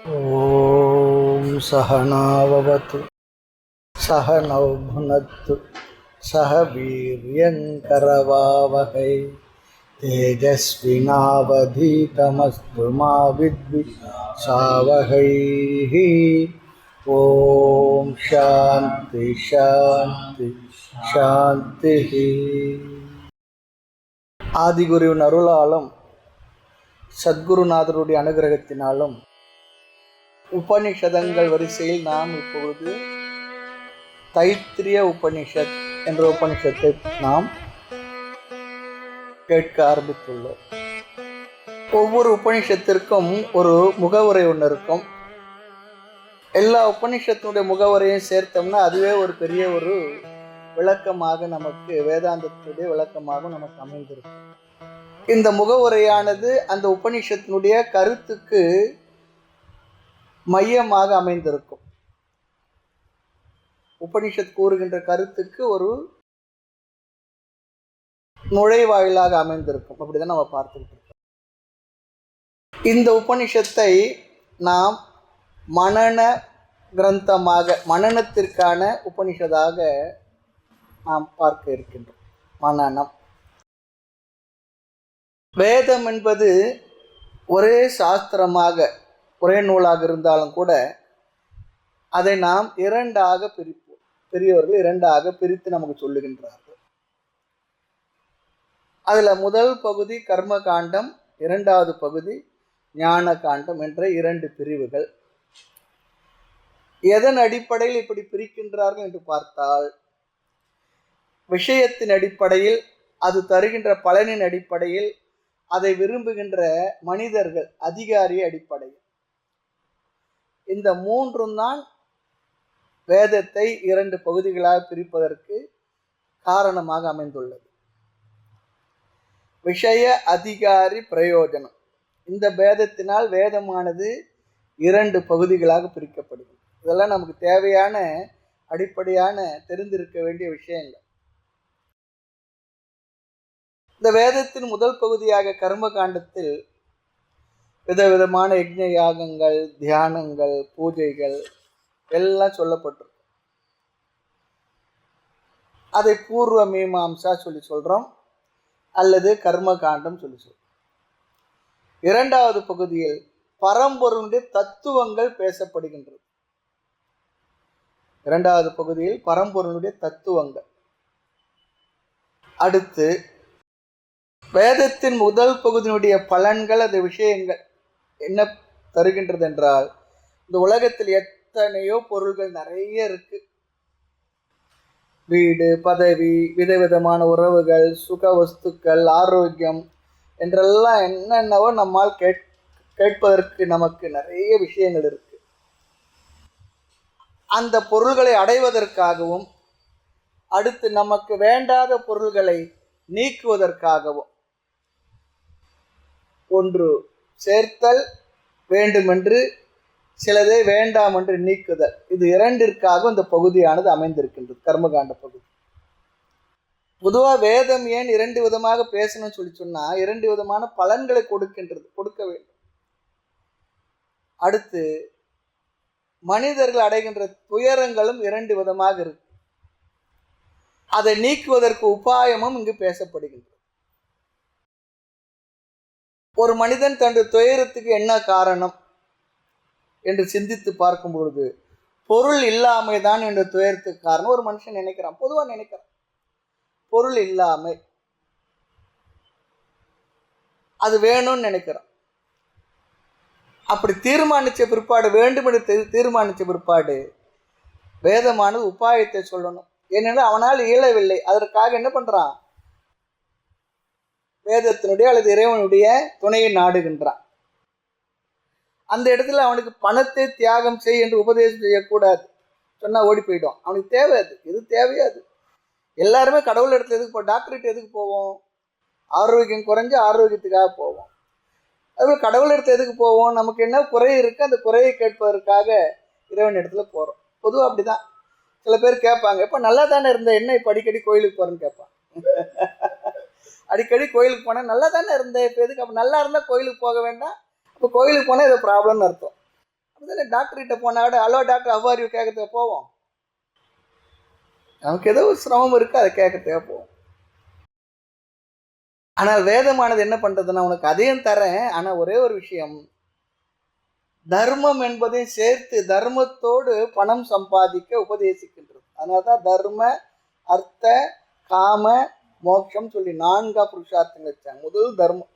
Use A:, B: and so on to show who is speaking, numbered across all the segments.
A: ॐ सहनाववतु सहनौ भुनक्तु सह वीर्यङ्करवावहै तेजस्विनावधीतमस्तु मा विद्विषावहै। ॐ शान्ति शान्ति शान्तिः. ஆதிகுருவின் அருளாலும் சத்குருநாதருடைய அனுகிரகத்தினாலும் உபனிஷதங்கள் வரிசையில் நாம் இப்பொழுது தைத்திரிய உபனிஷத் என்ற உபனிஷத்தை நாம் கேட்க ஆரம்பித்துள்ளோம். ஒவ்வொரு உபனிஷத்திற்கும் ஒரு முகவுரை ஒன்று இருக்கும். எல்லா உபனிஷத்தினுடைய முகவுரையும் சேர்த்தோம்னா அதுவே ஒரு பெரிய ஒரு விளக்கமாக நமக்கு வேதாந்தத்துடைய விளக்கமாக நமக்கு அமைந்திருக்கும். இந்த முகவுரையானது அந்த உபனிஷத்தினுடைய கருத்துக்கு மையமாக அமைந்திருக்கும். உபனிஷத் கூறுகின்ற கருத்துக்கு ஒரு நுழைவாயிலாக அமைந்திருக்கும். அப்படிதான் நம்ம பார்த்துக்கிட்டு இருக்கோம். இந்த உபனிஷத்தை நாம் மனன கிரந்தமாக, மனனத்திற்கான உபனிஷதாக நாம் பார்க்க இருக்கின்றோம். மனனம். வேதம் என்பது ஒரே சாஸ்திரமாக, ஒரே நூலாக இருந்தாலும் கூட அதை நாம் இரண்டாக பிரிப்போம். பெரியவர்கள் இரண்டாக பிரித்து நமக்கு சொல்லுகின்றார்கள். அதில் முதல் பகுதி கர்ம காண்டம், இரண்டாவது பகுதி ஞான காண்டம் என்ற இரண்டு பிரிவுகள். எதன் அடிப்படையில் இப்படி பிரிக்கின்றார்கள் என்று பார்த்தால், விஷயத்தின் அடிப்படையில், அது தருகின்ற பலனின் அடிப்படையில், அதை விரும்புகின்ற மனிதர்கள் அதிகாரி அடிப்படையில், இந்த மூன்றும் தான் வேதத்தை இரண்டு பகுதிகளாக பிரிப்பதற்கு காரணமாக அமைந்துள்ளது. விஷய அதிகாரி பிரயோஜனம். இந்த வேதத்தினால் வேதமானது இரண்டு பகுதிகளாக பிரிக்கப்படுகிறது. இதெல்லாம் நமக்கு தேவையான அடிப்படையான தெரிந்திருக்க வேண்டிய விஷயங்கள். இந்த வேதத்தின் முதல் பகுதியாக கர்ம காண்டத்தில் விதவிதமான யஜ்ஞ யாகங்கள், தியானங்கள், பூஜைகள் எல்லாம் சொல்லப்பட்டிருக்கும். அதை பூர்வ மீமாம்சா சொல்லி சொல்றோம், அல்லது கர்ம காண்டம் சொல்லி சொல்றோம். இரண்டாவது பகுதியில் பரம்பொருளுடைய தத்துவங்கள் பேசப்படுகின்றது. இரண்டாவது பகுதியில் பரம்பொருளுடைய தத்துவங்கள். அடுத்து வேதத்தின் முதல் பகுதியினுடைய பலன்கள், அது விஷயங்கள் என்ன தருகின்றது என்றால், இந்த உலகத்தில் எத்தனையோ பொருள்கள் நிறைய இருக்கு. வீடு, பதவி, விதவிதமான உறவுகள், சுக வஸ்துக்கள், ஆரோக்கியம் என்றெல்லாம் என்னென்னவோ நம்மால் கேட்பதற்கு நமக்கு நிறைய விஷயங்கள் இருக்கு. அந்த பொருள்களை அடைவதற்காகவும், அடுத்து நமக்கு வேண்டாத பொருள்களை நீக்குவதற்காகவும், ஒன்று சேர்த்தல் வேண்டுமென்று, சிலதை வேண்டாம் என்று நீக்குதல், இது இரண்டிற்காக இந்த பகுதியானது அமைந்திருக்கின்றது, கர்மகாண்ட பகுதி. பொதுவாக வேதம் ஏன் இரண்டு விதமாக பேசணும்னு சொல்லி சொன்னா, இரண்டு விதமான பலன்களை கொடுக்க வேண்டும். அடுத்து மனிதர்கள் அடைகின்ற துயரங்களும் இரண்டு விதமாக இருக்கு. அதை நீக்குவதற்கு உபாயமும் இங்கு பேசப்படுகின்றது. ஒரு மனிதன் தன்னுடைய துயரத்துக்கு என்ன காரணம் என்று சிந்தித்து பார்க்கும் பொழுது, பொருள் இல்லாமை தான் என்ற துயரத்துக்கு காரணம் ஒரு மனுஷன் நினைக்கிறான், பொதுவாக நினைக்கிறான். பொருள் இல்லாமை, அது வேணும்னு நினைக்கிறான். அப்படி தீர்மானிச்ச பிற்பாடு, வேண்டும் என்று தீர்மானிச்ச பிற்பாடு வேதமானது உபாயத்தை சொல்லணும். ஏனென்றால் அவனால் இயலவில்லை. அதற்காக என்ன பண்றான்? வேதத்தினுடைய அல்லது இறைவனுடைய துணையை நாடுகின்றான். அந்த இடத்துல அவனுக்கு பணத்தை தியாகம் செய் என்று உபதேசம் செய்யக்கூடாது. சொன்னா ஓடி போயிடும். அவனுக்கு தேவை அது, எது தேவையாது. எல்லாருமே கடவுள் இடத்துல எதுக்கு டாக்டர்கிட்ட எதுக்கு போவோம்? ஆரோக்கியம் குறைஞ்ச ஆரோக்கியத்துக்காக போவோம். அதுபோல் கடவுள் இடத்துல எதுக்கு போவோம்? நமக்கு என்ன குறை இருக்கு, அந்த குறையை கேட்பதற்காக இறைவன் இடத்துல போறோம். பொதுவாக அப்படிதான். சில பேர் கேட்பாங்க, இப்போ நல்லா தானே இருந்த, என்ன இப்போ அடிக்கடி கோயிலுக்கு போறேன்னு கேட்பான். அடிக்கடி கோயிலுக்கு போனால் நல்லா தானே இருந்தேன், இப்போ எதுக்கு? அப்போ நல்லா இருந்தால் கோயிலுக்கு போக வேண்டாம், இப்போ கோயிலுக்கு போனால் ஏதோ ப்ராப்ளம்னு அர்த்தம். அப்படிதானே டாக்டர்கிட்ட போனாட hello doctor how are you கேட்கறதுக்கு போவோம். நமக்கு ஏதோ ஒரு சிரமம் இருக்கு, அதை கேட்கறதுக்காக போவோம். ஆனால் வேதமானது என்ன பண்றதுன்னா, உனக்கு அதையும் தரேன், ஆனா ஒரே ஒரு விஷயம், தர்மம் என்பதையும் சேர்த்து தர்மத்தோடு பணம் சம்பாதிக்க உபதேசிக்கின்றது. அதனால்தான் தர்ம அர்த்த காம மோட்சம் சொல்லி 4 புருஷார்த்தங்கள் வச்சாங்க. முதல் தர்மம்.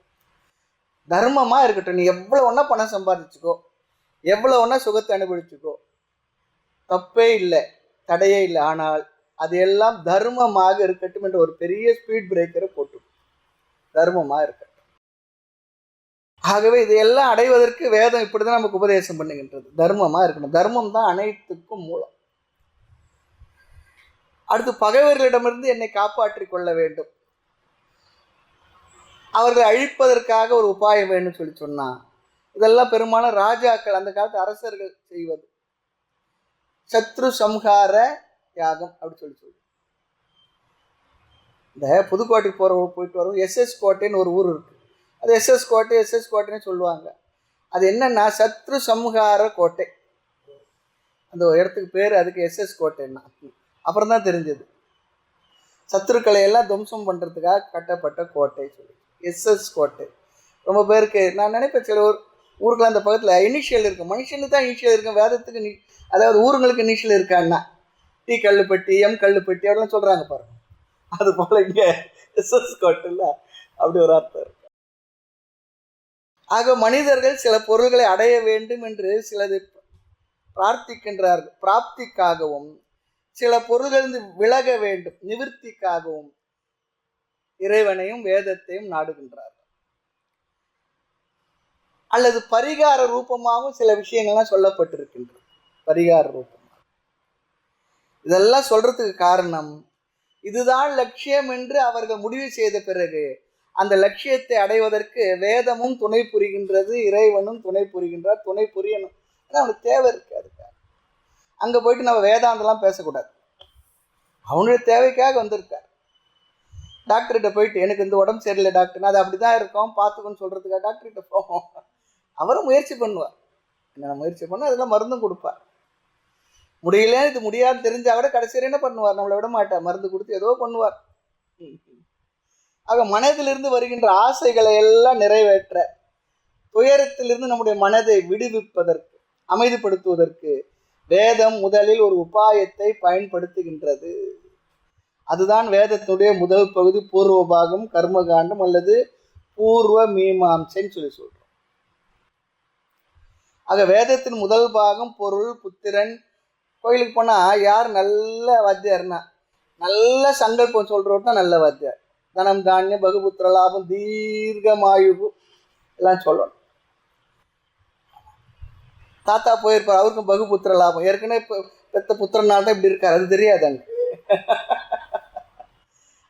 A: தர்மமா இருக்கட்டும், நீ எவ்வளவு ஒன்னா பணம் சம்பாதிச்சுக்கோ, எவ்வளவு ஒன்னா சுகத்தை அனுபவிச்சுக்கோ, தப்பே இல்லை, தடையே இல்லை. ஆனால் அது எல்லாம் தர்மமாக இருக்கட்டும் என்ற ஒரு பெரிய ஸ்பீட் பிரேக்கரை போட்டு தர்மமா இருக்கட்டும். ஆகவே இதையெல்லாம் அடைவதற்கு வேதம் இப்படிதான் நமக்கு உபதேசம் பண்ணுகின்றது. தர்மமா இருக்கணும். தர்மம் தான் அனைத்துக்கும் மூலம். அடுத்து பகைவர்களிடமிருந்து என்னை காப்பாற்றிக் கொள்ள வேண்டும், அவர்களை அழிப்பதற்காக ஒரு உபாயம் வேணும்னு சொல்லி சொன்னா, இதெல்லாம் பெரும்பாலும் ராஜாக்கள், அந்த காலத்து அரசர்கள் செய்வது. சத்ரு சம்ஹார யாகம் அப்படி சொல்லி இந்த புதுக்கோட்டைக்கு போயிட்டு வரும் SS கோட்டைன்னு ஒரு ஊர் இருக்கு. அது SS கோட்டைன்னு சொல்லுவாங்க. அது என்னன்னா சத்ரு சம்ஹார கோட்டை. அந்த இடத்துக்கு பேர் அதுக்கு SS கோட்டைன்னா. அப்புறம் தான் தெரிஞ்சது சத்துருக்களை எல்லாம் துவம்சம் பண்றதுக்காக கட்டப்பட்ட கோட்டை சொல்லி SS கோட்டை. ரொம்ப பேருக்கு நான் நினைப்பேன், சில ஊருக்குள்ள அந்த பக்கத்தில் இனிஷியல் இருக்கு. மனுஷனுக்கு தான் இனிஷியல் இருக்கும், வேதத்துக்கு அதாவது ஊருங்களுக்கு இனிஷியல் இருக்கான்னா டி கல்லுப்பட்டி, எம் கல்லுப்பட்டி அப்படிலாம் சொல்றாங்க பாருங்க. அது போல இங்க SS கோட்டையில் அப்படி ஒரு அர்த்தம் இருக்கு. ஆக மனிதர்கள் சில பொருள்களை அடைய வேண்டும் என்று சிலது பிரார்த்திக்கின்றார்கள், பிராப்திக்காகவும். சில பொருள்கள் விலக வேண்டும், நிவர்த்திக்காகவும் இறைவனையும் வேதத்தையும் நாடுகின்றார்கள். அல்லது பரிகார ரூபமாகவும் சில விஷயங்கள்லாம் சொல்லப்பட்டிருக்கின்றது. பரிகார ரூபம். இதெல்லாம் சொல்றதுக்கு காரணம், இதுதான் லட்சியம் என்று அவர்கள் முடிவு செய்த பிறகு அந்த லட்சியத்தை அடைவதற்கு வேதமும் துணை புரிகின்றது, இறைவனும் துணை புரிகின்றார், துணை புரியணும். ஏன்னா அவனுக்கு தேவை இருக்கு. அதுக்காக அங்க போயிட்டு நம்ம வேதாந்தெல்லாம் பேசக்கூடாது. அவனுடைய தேவைக்காக வந்திருக்கார். டாக்டர்கிட்ட போயிட்டு எனக்கு இந்த உடம்பு சரியில்லை டாக்டர், அது அப்படிதான் இருக்கும் பார்த்துக்கோன்னு சொல்றதுக்காக டாக்டர்கிட்ட போவோம். அவரும் முயற்சி பண்ணுவார், என்ன முயற்சி பண்ண அதெல்லாம் மருந்தும் கொடுப்பார். முடியல, இது முடியாது தெரிஞ்சா கூட கடைசியில் என்ன பண்ணுவார், நம்மளை விட மாட்டார், மருந்து கொடுத்து ஏதோ பண்ணுவார். ஆக மனதிலிருந்து வருகின்ற ஆசைகளை எல்லாம் நிறைவேற்ற, துயரத்திலிருந்து நம்முடைய மனதை விடுவிப்பதற்கு, அமைதிப்படுத்துவதற்கு வேதம் முதலில் ஒரு உபாயத்தை பயன்படுத்துகின்றது. அதுதான் வேதத்தினுடைய முதல் பகுதி, பூர்வ பாகம், கர்மகாண்டம் அல்லது பூர்வ மீமாம்சைன்னு சொல்லி சொல்றோம். ஆக வேதத்தின் முதல் பாகம் பொருள், புத்திரன். கோயிலுக்கு போனா யார் நல்ல வாத்தியார்னா, நல்ல சங்கல்பம் சொல்றவர் தான் நல்ல வாத்தியார். தனம் தானியம் பகுபுத்திர லாபம் தீர்க்கமாயுகு எல்லாம் சொல்லணும். தாத்தா போயிருப்பார், அவருக்கும் பகுபுத்திர லாபம், ஏற்கனவே பெத்த புத்திரனால தான் இப்படி இருக்கார், அது தெரியாது.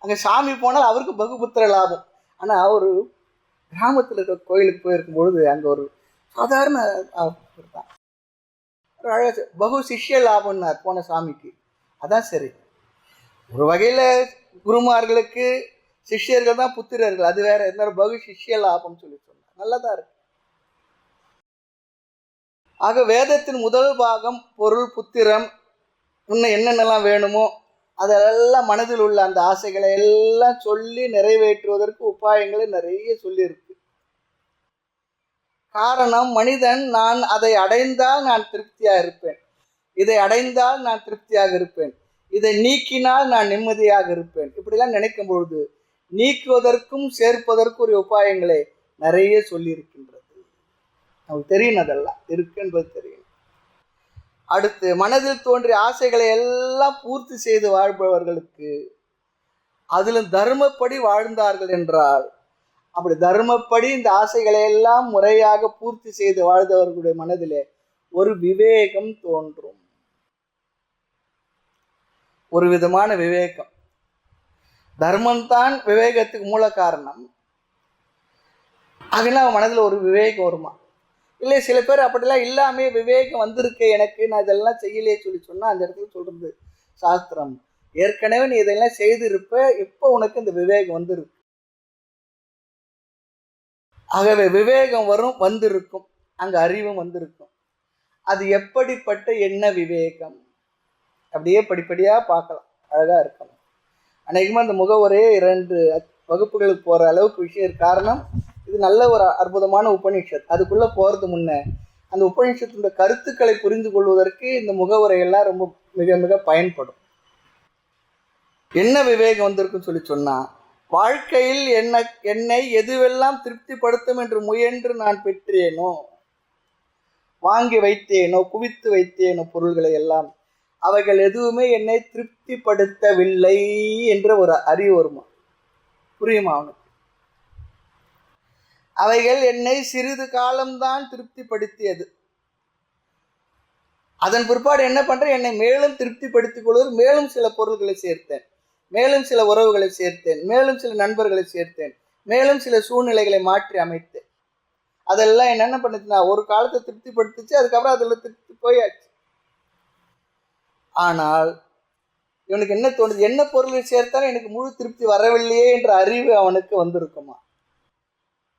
A: அங்க சாமி போனால் அவருக்கு பகுபுத்திர லாபம். ஆனா ஒரு கிராமத்தில் இருக்க கோயிலுக்கு போயிருக்கும் பொழுது அங்க ஒரு சாதாரண பகு சிஷ்ய லாபம்னார் போன சாமிக்கு. அதான் சரி, ஒரு வகையில குருமார்களுக்கு சிஷ்யர்கள் தான் புத்திரர்கள், அது வேற. இருந்தாலும் பகு சிஷ்ய லாபம் சொல்லி சொன்னார், நல்லதா இருக்கு. ஆக வேதத்தின் முதல் பாகம் பொருள், புத்திரம், இன்னும் என்னென்னலாம் வேணுமோ அதெல்லாம் மனதில் உள்ள அந்த ஆசைகளை எல்லாம் சொல்லி நிறைவேற்றுவதற்கு உபாயங்களை நிறைய சொல்லியிருக்கு. காரணம், மனிதன் நான் அதை அடைந்தால் நான் திருப்தியாக இருப்பேன், இதை அடைந்தால் நான் திருப்தியாக இருப்பேன், இதை நீக்கினால் நான் நிம்மதியாக இருப்பேன், இப்படிலாம் நினைக்கும் பொழுது நீக்குவதற்கும் சேர்ப்பதற்கும் ஒரு உபாயங்களை நிறைய சொல்லி இருக்கின்றது. நமக்கு தெரியும், அதெல்லாம் இருக்கு என்பது தெரியும். அடுத்து மனதில் தோன்றிய ஆசைகளை எல்லாம் பூர்த்தி செய்து வாழ்பவர்களுக்கு, அதிலும் தர்மப்படி வாழ்ந்தார்கள் என்றால், அப்படி தர்மப்படி இந்த ஆசைகளை எல்லாம் முறையாக பூர்த்தி செய்து வாழ்ந்தவர்களுடைய மனதிலே ஒரு விவேகம் தோன்றும், ஒரு விதமான விவேகம். தர்மம்தான் விவேகத்துக்கு மூல காரணம். அதெல்லாம் மனதில் ஒரு விவேகம் வருமா? இல்லை, சில பேர் அப்படிலாம் இல்லாமே விவேகம் வந்திருக்கு எனக்கு, நான் இதெல்லாம் செய்யலையே சொல்லி சொன்னால் அந்த இடத்துல சொல்றது சாஸ்திரம், ஏற்கனவே நீ இதெல்லாம் செய்திருப்ப, இப்போ உனக்கு இந்த விவேகம் வந்திருக்கு. ஆகவே விவேகம் வரும், வந்திருக்கும், அங்கே அறிவும் வந்திருக்கும். அது எப்படிப்பட்ட எண்ண விவேகம்? அப்படியே படிப்படியாக பார்க்கலாம், அழகாக இருக்கணும். அநேகமாக அந்த முகவரே 2 வகுப்புகளுக்கு போகிற அளவுக்கு விஷயம் காரணம் இது நல்ல ஒரு அற்புதமான உபநிஷத். அதுக்குள்ளே போகிறது முன்னே அந்த உபநிஷத்துடைய கருத்துக்களை புரிந்து கொள்வதற்கு இந்த முகவுரையெல்லாம் ரொம்ப மிக மிக பயன்படும். என்ன விவேகம் வந்திருக்குன்னு சொல்லி சொன்னால், வாழ்க்கையில் என்னை எதுவெல்லாம் திருப்திப்படுத்தும் என்று முயன்று நான் பெற்றேனோ, வாங்கி வைத்தேனோ, குவித்து வைத்தேனோ பொருள்களை எல்லாம், அவைகள் எதுவுமே என்னை திருப்திப்படுத்தவில்லை என்ற ஒரு அறிவு வருமா? புரியுமா அவனுக்கு? அவைகள் என்னை சிறிது காலம்தான் திருப்திப்படுத்தியது. அதன் பிற்பாடு என்ன பண்றேன்? என்னை மேலும் திருப்திப்படுத்திக் கொள்வது, மேலும் சில பொருள்களை சேர்த்தேன், மேலும் சில உறவுகளை சேர்த்தேன், மேலும் சில நண்பர்களை சேர்த்தேன், மேலும் சில சூழ்நிலைகளை மாற்றி அமைத்தேன். அதெல்லாம் என்ன பண்ணுச்சுன்னா, ஒரு காலத்தை திருப்திப்படுத்துச்சு, அதுக்கப்புறம் அதில் திருப்தி போயாச்சு. ஆனால் இவனுக்கு என்ன தோணுது? என்ன பொருளை சேர்த்தாலும் எனக்கு முழு திருப்தி வரவில்லையே என்ற அறிவு அவனுக்கு வந்திருக்குமா?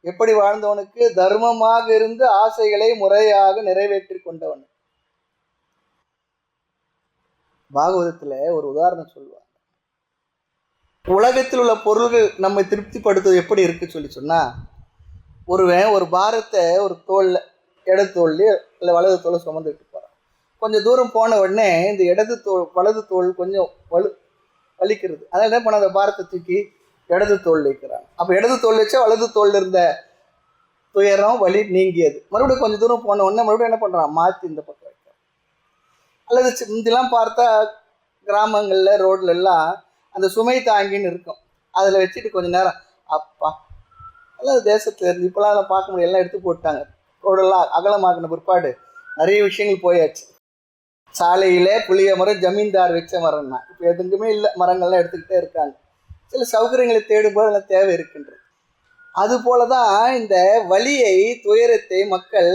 A: எப்படி வாழ்ந்தவனுக்கு? தர்மமாக இருந்து ஆசைகளை முறையாக நிறைவேற்றி கொண்டவன். பாகவதத்துல ஒரு உதாரணம் சொல்லுவாங்க. உலகத்தில் உள்ள பொருள்கள் நம்மை திருப்திப்படுத்துவது எப்படி இருக்கு சொல்லி சொன்னா, ஒருவன் ஒரு பாரத்தை ஒரு தோல்ல, இடது தோல்லையோ இல்லை வலது தோலை சுமந்துட்டு போறான். கொஞ்சம் தூரம் போன உடனே இந்த வலது தோல் கொஞ்சம் வலிக்கிறது. அதனால என்ன பண்ண, அந்த பாரத்தை தூக்கி இடது தோல் வைக்கிறாங்க. அப்போ இடது தோல் வச்சா வலது தோல் இருந்த துயரம் வலி நீங்கியது. மறுபடியும் கொஞ்சம் தூரம் போன உடனே மறுபடியும் என்ன பண்ணுறான், மாற்றி இந்த பக்கம் வைக்கிறான். அல்லது முந்திலாம் பார்த்தா கிராமங்களில் ரோட்ல எல்லாம் அந்த சுமை தாங்கின்னு இருக்கும், அதில் வச்சுட்டு கொஞ்சம் நேரம் அப்பா எல்லாம் தேசத்தில் இருந்து இப்போலாம் பார்க்க முடியும், எல்லாம் எடுத்து போட்டாங்க. ரோடெல்லாம் அகலமாக்கின பிற்பாடு நிறைய விஷயங்கள் போயாச்சு. சாலையிலே புளிய மரம் ஜமீன்தார் வச்ச மரம்னா இப்போ எதுக்குமே இல்லை, மரங்கள்லாம் எடுத்துக்கிட்டே இருக்காங்க. சில சௌகரியங்களை தேடும்போது அதெல்லாம் தேவை இருக்கின்றது. அதுபோல தான் இந்த வலியை, துயரத்தை மக்கள்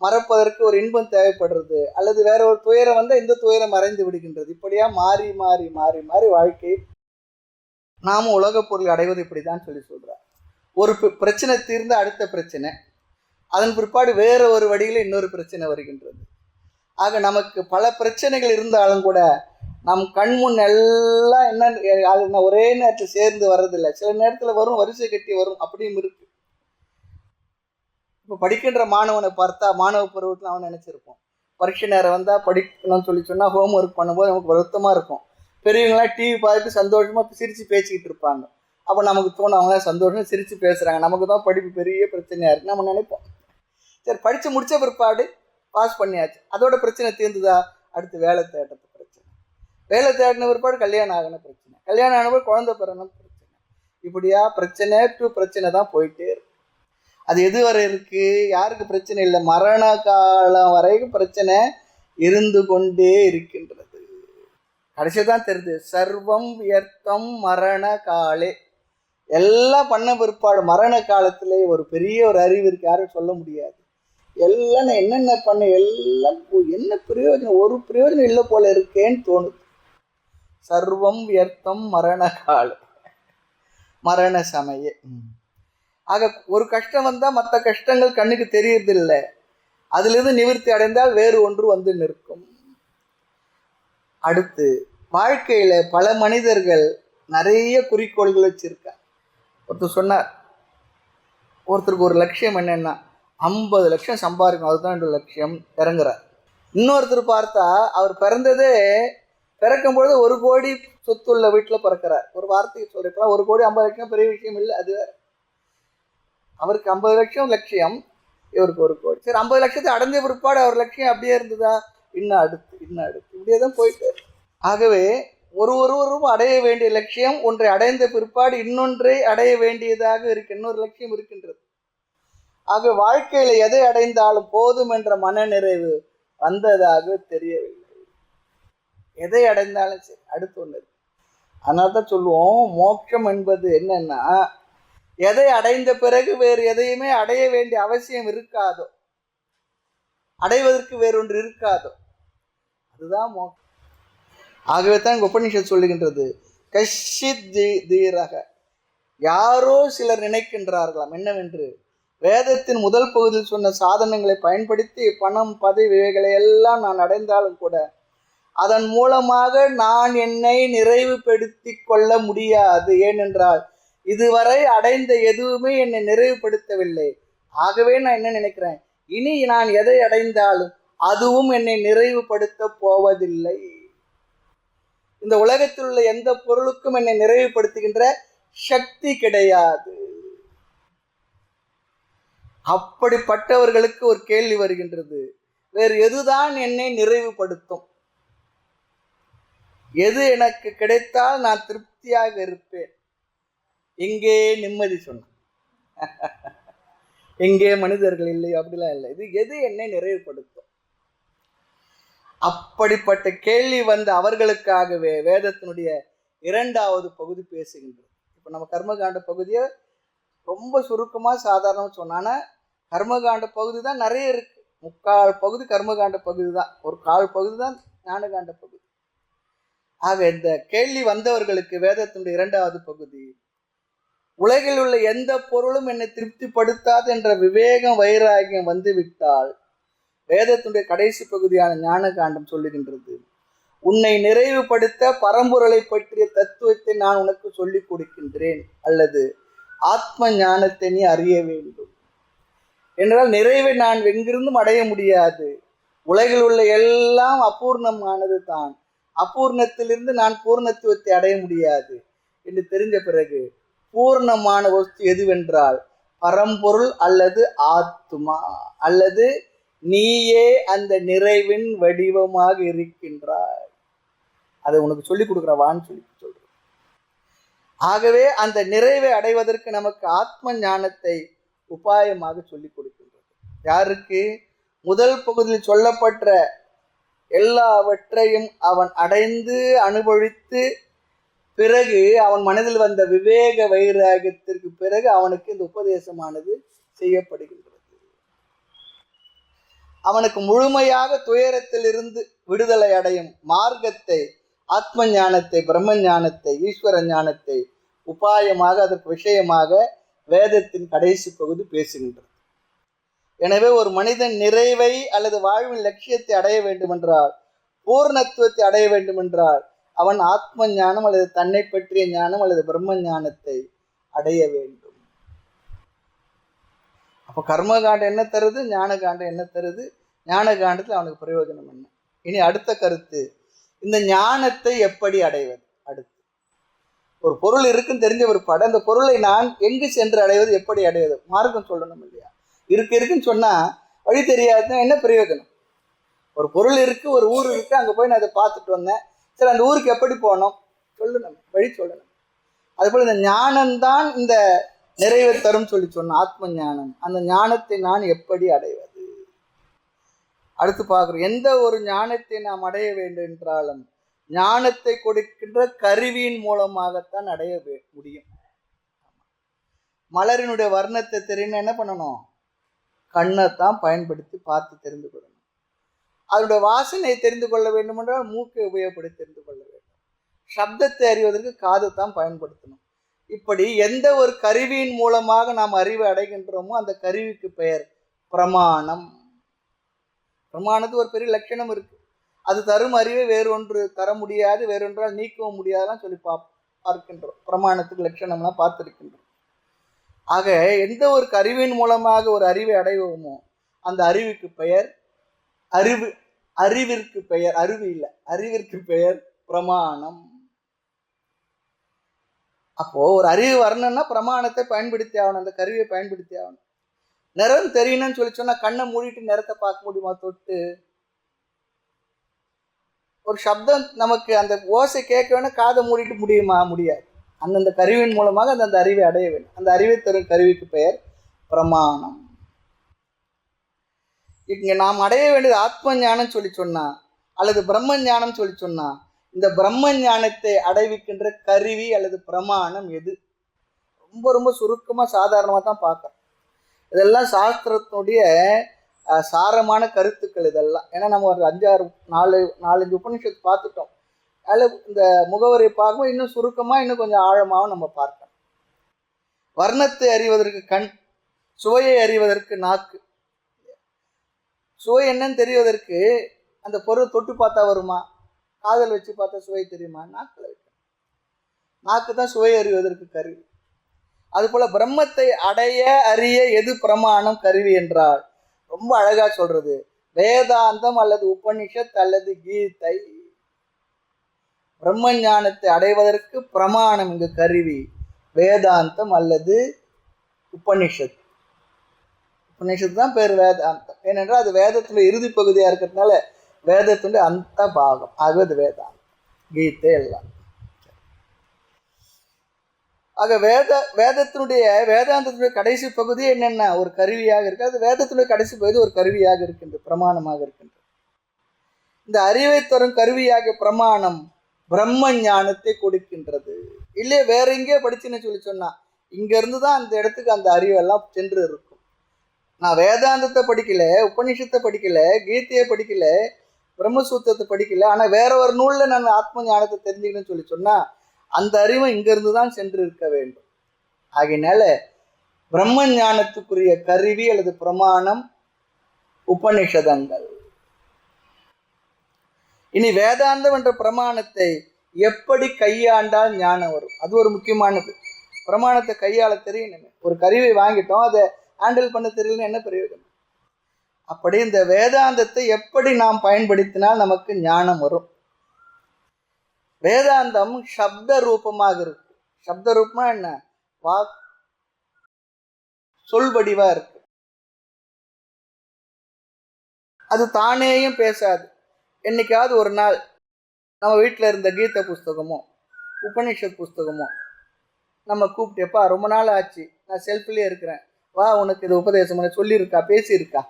A: மறப்பதற்கு ஒரு இன்பம் தேவைப்படுறது, அல்லது வேற ஒரு துயரம் வந்தால் இந்த துயரம் மறைந்து விடுகின்றது. இப்படியா மாறி மாறி மாறி மாறி வாழ்க்கை நாமும் உலக பொருள் அடைவது இப்படி தான் சொல்லி சொல்கிறார். ஒரு பிரச்சனை தீர்ந்து அடுத்த பிரச்சனை, அதன் பிற்பாடு வேற ஒரு வழியில் இன்னொரு பிரச்சனை வருகின்றது. ஆக நமக்கு பல பிரச்சனைகள் இருந்தாலும் கூட நம் கண்முன் எல்லாம் என்ன ஒரே நேரத்தில் சேர்ந்து வர்றதில்லை. சில நேரத்தில் வரும், வரிசை கட்டி வரும், அப்படியும் இருக்கு. இப்போ படிக்கின்ற மாணவனை பார்த்தா, மாணவ பருவத்தில் அவன் நினைச்சிருப்போம், பரீட்சை நேரம் வந்தால் படிக்கணும்னு சொல்லி சொன்னால் ஹோம் ஒர்க் பண்ணும்போது நமக்கு வருத்தமாக இருக்கும். பெரியவங்களாம் டிவி பார்த்துட்டு சந்தோஷமாக சிரித்து பேசிக்கிட்டு இருப்பாங்க. அப்போ நமக்கு தோணும், அவங்க சந்தோஷமாக சிரித்து பேசுகிறாங்க, நமக்கு தான் படிப்பு பெரிய பிரச்சனையாக இருக்குது நம்ம நினைப்போம். சரி, படித்து முடித்த பிற்பாடு பாஸ் பண்ணியாச்சு, அதோட பிரச்சனை தீர்ந்துதா? அடுத்து வேலை தேடுறது பிரச்சனை, வேலை தேடின பிற்பாடு கல்யாணம் ஆகின பிரச்சனை, கல்யாணம் ஆன பிற்பாடு குழந்தை பிறந்த பிரச்சனை. இப்படியா பிரச்சனை டு பிரச்சனை தான் போயிட்டே இருக்கு. அது எது வரை இருக்கு? யாருக்கு பிரச்சனை இல்லை, மரண காலம் வரைக்கும் பிரச்சனை இருந்து கொண்டே இருக்கின்றது. கடைசி தான் தெரியுது, சர்வம் வியர்த்தம் மரண காலே. எல்லாம் பண்ண பிற்பாடு மரண காலத்திலே ஒரு பெரிய ஒரு அறிவு இருக்கு, யாரும் சொல்ல முடியாது. எல்லாம் நான் என்னென்ன பண்ண, எல்லாம் என்ன பிரயோஜனம், ஒரு பிரயோஜனம் இல்லை போல இருக்கேன்னு தோணுது. சர்வம் வியர்த்தம் மரண கால, மரண சமய. ஆக ஒரு கஷ்டம் வந்தால் மற்ற கஷ்டங்கள் கண்ணுக்கு தெரியறதில்லை, அதிலிருந்து நிவர்த்தி அடைந்தால் வேறு ஒன்று வந்து நிற்கும். அடுத்து வாழ்க்கையில் பல மனிதர்கள் நிறைய குறிக்கோள்கள் வச்சிருக்காங்க. ஒருத்தர் சொன்னார், ஒருத்தருக்கு ஒரு லட்சியம் என்னென்னா 50 லட்சம் சம்பாதிக்கணும், அதுதான் என்னோட லட்சியம், இறங்குறார். இன்னொருத்தர் பார்த்தா அவர் பிறக்கும்பொழுது 1 கோடி சொத்துள்ள வீட்டில் பிறக்கிறார். ஒரு வார்த்தைக்கு சொல்லிருக்கலாம், 1 கோடி 50 லட்சம் பெரிய விஷயம் இல்லை, அது வேறு. அவருக்கு 50 லட்சம் லட்சியம், இவருக்கு 1 கோடி. சரி, 50 லட்சத்தை அடைஞ்ச பிற்பாடு அவர் லட்சியம் அப்படியே இருந்ததா? இன்னும் அடுத்து இப்படியே தான் போயிட்டு. ஆகவே ஒருவரும் அடைய வேண்டிய லட்சியம், ஒன்றை அடைந்த பிற்பாடு இன்னொன்றை அடைய வேண்டியதாக இருக்கு, இன்னொரு லட்சியம் இருக்கின்றது. ஆக வாழ்க்கையில எதை அடைந்தாலும் போதும் என்ற மன நிறைவு வந்ததாக தெரியவில்லை. எதை அடைந்தாலும் சரி, அடுத்து ஒன்று. அதனால தான் சொல்லுவோம், மோட்சம் என்பது என்னன்னா, எதை அடைந்த பிறகு வேறு எதையுமே அடைய வேண்டிய அவசியம் இருக்காதோ, அடைவதற்கு வேறொன்று இருக்காதோ, அதுதான் மோட்சம். ஆகவே தான் உபநிஷத் சொல்லுகின்றது, கஷ்சித் தீரக, யாரோ சிலர் நினைக்கின்றார்களாம் என்னவென்று, வேதத்தின் முதல் பகுதியில் சொன்ன சாதனங்களை பயன்படுத்தி பணம் பதவி இவைகளை எல்லாம் நான் அடைந்தாலும் கூட அதன் மூலமாக நான் என்னை நிறைவுபடுத்தி கொள்ள முடியாது. ஏனென்றால் இதுவரை அடைந்த எதுவுமே என்னை நிறைவுபடுத்தவில்லை. ஆகவே நான் என்ன நினைக்கிறேன், இனி நான் எதை அடைந்தாலும் அதுவும் என்னை நிறைவுபடுத்த போவதில்லை. இந்த உலகத்தில் உள்ள எந்த பொருளுக்கும் என்னை நிறைவுபடுத்துகின்ற சக்தி கிடையாது. அப்படிப்பட்டவர்களுக்கு ஒரு கேள்வி வருகின்றது, வேறு எதுதான் என்னை நிறைவுபடுத்தும்? எது எனக்கு கிடைத்தால் நான் திருப்தியாக இருப்பேன்? எங்கே நிம்மதி சொன்ன எங்கே மனிதர்கள் இல்லை, அப்படிலாம் இல்லை. இது எது என்னை நிறைவுபடுத்தும்? அப்படிப்பட்ட கேள்வி வந்த அவர்களுக்காகவே வேதத்தினுடைய 2வது பகுதி பேசுகின்றது. இப்போ நம்ம கர்மகாண்ட பகுதியை ரொம்ப சுருக்கமாக சாதாரணமாக சொன்னான்னா, கர்மகாண்ட பகுதி தான் நிறைய இருக்கு. 3/4 பகுதி கர்மகாண்ட பகுதி தான், ஒரு 1/4 பகுதி தான் ஞானகாண்ட பகுதி. ஆக இந்த கேள்வி வந்தவர்களுக்கு வேதத்தினுடைய 2வது பகுதி, உலகில் உள்ள எந்த பொருளும் என்னை திருப்திப்படுத்தாது என்ற விவேகம் வைராகியம் வந்துவிட்டால் வேதத்தினுடைய கடைசி பகுதியான ஞானகாண்டம் சொல்லுகின்றது, உன்னை நிறைவுபடுத்த பரம்பொருளை பற்றிய தத்துவத்தை நான் உனக்கு சொல்லிக் கொடுக்கின்றேன், அல்லது ஆத்ம ஞானத்தை நீ அறிய வேண்டும். என்றால் நிறைவை நான் எங்கிருந்தும் அடைய முடியாது. உலகில் உள்ள எல்லாம் அபூர்ணமானது தான். அபூர்ணத்திலிருந்து நான் பூர்ணத்துவத்தை அடைய முடியாது என்று தெரிஞ்ச பிறகு பூர்ணமான வஸ்து எதுவென்றால் பரம்பொருள் அல்லது ஆத்மா, அல்லது நீயே அந்த நிறைவின் வடிவமாக இருக்கின்றாய். அதை உனக்கு சொல்லிக் கொடுக்குறவான்னு சொல்றேன். ஆகவே அந்த நிறைவை அடைவதற்கு நமக்கு ஆத்ம ஞானத்தை உபாயமாக சொல்லிக் கொடுக்கின்றது. யாருக்கு? முதல் பகுதியில் சொல்லப்பட்ட எல்லாவற்றையும் அவன் அடைந்து அனுபவித்து பிறகு அவன் மனதில் வந்த விவேக வைராகியத்திற்கு பிறகு அவனுக்கு இந்த உபதேசமானது செய்யப்படுகின்றது. அவனுக்கு முழுமையாக துயரத்திலிருந்து விடுதலை அடையும் மார்க்கத்தை, ஆத்ம ஞானத்தை, பிரம்ம ஞானத்தை, ஈஸ்வர ஞானத்தை உபாயமாக, அதற்கு விஷயமாக வேதத்தின் கடைசி பகுதி பேசுகின்றது. எனவே ஒரு மனிதன் நிறைவை அல்லது வாழ்வின் லட்சியத்தை அடைய வேண்டுமென்றால், பூர்ணத்துவத்தை அடைய வேண்டுமென்றால் அவன் ஆத்ம ஞானம் அல்லது தன்னை பற்றிய ஞானம் அல்லது பிரம்ம ஞானத்தை அடைய வேண்டும். அப்போ கர்மகாண்டம் என்ன தருது, ஞானகாண்டம் என்ன தருது? ஞானகாண்டத்தில் அவனுக்கு பிரயோஜனம் என்ன? இனி அடுத்த கருத்து, இந்த ஞானத்தை எப்படி அடைவது? அடுத்து ஒரு பொருள் இருக்குன்னு தெரிஞ்ச ஒரு படம், அந்த பொருளை நான் எங்கு சென்று அடைவது, எப்படி அடைவது? மார்க்கம் சொல்லணும் இல்லையா? இருக்குன்னு சொன்னா வழி தெரியாதுன்னா என்ன பிரயோஜனம்? ஒரு பொருள் இருக்கு, ஒரு ஊர் இருக்கு, அங்கே போய் நான் அதை பார்த்துட்டு வந்தேன், சரி அந்த ஊருக்கு எப்படி போனோம் சொல்லணும், வழி சொல்லணும். அதுபோல் இந்த ஞானம்தான் இந்த நிறைவை தரும் சொல்லி சொன்ன ஆத்ம ஞானம். அந்த ஞானத்தை நான் எப்படி அடைவது? அடுத்து பார்க்குறோம், எந்த ஒரு ஞானத்தை நாம் அடைய வேண்டும் என்றாலும் ஞானத்தை கொடுக்கின்ற கருவியின் மூலமாகத்தான் அடைய முடியும். மலரினுடைய வர்ணத்தை தெரியும் என்ன பண்ணணும்? கண்ணைத்தான் பயன்படுத்தி பார்த்து தெரிந்து கொள்ளணும். அதனுடைய வாசனை தெரிந்து கொள்ள வேண்டும் என்றால் மூக்கை உபயோகப்படுத்தி தெரிந்து கொள்ள வேண்டும். சப்தத்தை அறிவதற்கு காது தான் பயன்படுத்தணும். இப்படி எந்த ஒரு கருவியின் மூலமாக நாம் அறிவை அடைகின்றோமோ அந்த கருவிக்கு பெயர் பிரமாணம். பிரமாணத்துக்கு ஒரு பெரிய லட்சணம் இருக்கு. அது தரும் அறிவை வேறொன்று தர முடியாது, வேறொன்றால் நீக்கவும் முடியாதுலாம் சொல்லி பார்க்கின்றோம். பிரமாணத்துக்கு லட்சணம்லாம் பார்த்துருக்கின்றோம். ஆக எந்த ஒரு கருவியின் மூலமாக ஒரு அறிவை அடைவோமோ அந்த அறிவுக்கு பெயர் அறிவிற்கு பெயர் அறிவு இல்லை, அறிவிற்கு பெயர் பிரமாணம். அப்போ ஒரு அறிவு வரணும்னா பிரமாணத்தை பயன்படுத்தி ஆகணும், அந்த கருவியை பயன்படுத்தி ஆகணும். நிறம் தெரியணும்னு சொல்லி சொன்னா கண்ணை மூடிட்டு நிறத்தை பார்க்க முடியுமா தொட்டு? ஒரு சப்தம் நமக்கு அந்த ஓசை கேட்க வேணும், காதை மூடிட்டு முடியுமா? முடியாது. அந்தந்த கருவியின் மூலமாக அந்த அறிவை அடைய வேண்டும். அந்த அறிவை தரும் கருவிக்கு பெயர் பிரமாணம். இங்க நாம் அடைய வேண்டியது ஆத்ம ஞானம் சொல்லி சொன்னா அல்லது பிரம்ம ஞானம் சொல்லி சொன்னா, இந்த பிரம்ம ஞானத்தை அடைவிக்கின்ற கருவி அல்லது பிரமாணம் எது? ரொம்ப ரொம்ப சுருக்கமா சாதாரணமா தான் பார்க்கறோம். இதெல்லாம் சாஸ்திரத்தினுடைய சாரமான கருத்துக்கள் இதெல்லாம். ஏன்னா நம்ம ஒரு 4-5 உபநிஷத்து பார்த்துட்டோம். அதில் இந்த முகவரியை பார்க்கும்போது இன்னும் சுருக்கமாக இன்னும் கொஞ்சம் ஆழமாகவும் நம்ம பார்க்கணும். வர்ணத்தை அறிவதற்கு கண், சுவையை அறிவதற்கு நாக்கு. சுவை என்னன்னு தெரிவதற்கு அந்த பொருள் தொட்டு பார்த்தா வருமா? காதல் வச்சு பார்த்தா சுவை தெரியுமா? நாக்கில் வைக்கணும். நாக்கு தான் சுவை அறிவதற்கு கருவி. அதுபோல பிரம்மத்தை அடைய அறிய எது பிரமாணம் கருவி என்றால் ரொம்ப அழகா சொல்றது வேதாந்தம் அல்லது உபனிஷத் அல்லது கீதை. பிரம்ம ஞானத்தை அடைவதற்கு பிரமாணம் இங்கு கருவி வேதாந்தம் அல்லது உபனிஷத். உபனிஷத்து தான் பேர் வேதாந்தம். ஏனென்றால் அது வேதத்துடைய இறுதி பகுதியாக இருக்கிறதுனால வேதத்துடைய அந்த பாகம். ஆகவே அது வேதாந்தம், கீதை எல்லாம். ஆக வேதாந்தத்தினுடைய கடைசி பகுதி என்னென்ன ஒரு கருவியாக இருக்கு. அது வேதத்தினுடைய கடைசி பகுதி ஒரு கருவியாக இருக்கின்றது, பிரமாணமாக இருக்கின்றது. இந்த அறிவை தரும் கருவியாக பிரமாணம் பிரம்ம ஞானத்தை கொடுக்கின்றது. இல்லையே வேற எங்கேயோ படிச்சுன்னு சொல்லி சொன்னா இங்க இருந்து தான் அந்த இடத்துக்கு அந்த அறிவெல்லாம் சென்று இருக்கும். நான் வேதாந்தத்தை படிக்கல, உபநிஷத்தை படிக்கல, கீதையை படிக்கல, பிரம்மசூத்திரத்தை படிக்கல, ஆனா வேற ஒரு நூல்ல நான் ஆத்ம ஞானத்தை தெரிஞ்சுக்கணும்னு சொல்லி சொன்னா அந்த அறிவு இங்கிருந்து தான் சென்று இருக்க வேண்டும். ஆகையினால பிரம்ம ஞானத்துக்குரிய கருவி அல்லது பிரமாணம் உபநிஷதங்கள். இனி வேதாந்தம் என்ற பிரமாணத்தை எப்படி கையாண்டால் ஞானம் வரும்? அது ஒரு முக்கியமானது. பிரமாணத்தை கையாள தெரியணும். ஒரு கருவியை வாங்கிட்டோம், அதை ஹேண்டில் பண்ண தெரியலன்னு என்ன பிரயோஜனம்? அப்படி இந்த வேதாந்தத்தை எப்படி நாம் பயன்படுத்தினால் நமக்கு ஞானம் வரும்? வேதாந்தம் சப்த ரூபமாக இருக்கு. சப்த ரூபமா என்ன? வாக் சொல் வடிவா இருக்கு. அது தானேயும் பேசாது. என்னைக்காவது ஒரு நாள் நம்ம வீட்டில் இருந்த கீதை புஸ்தகமோ உபனிஷத் புஸ்தகமோ நம்ம கூப்பிட்டேப்பா ரொம்ப நாள் ஆச்சு, நான் செல்ஃபிலே இருக்கிறேன், வா உனக்கு இது உபதேசம் பண்ண சொல்லியிருக்கா, பேசியிருக்கா?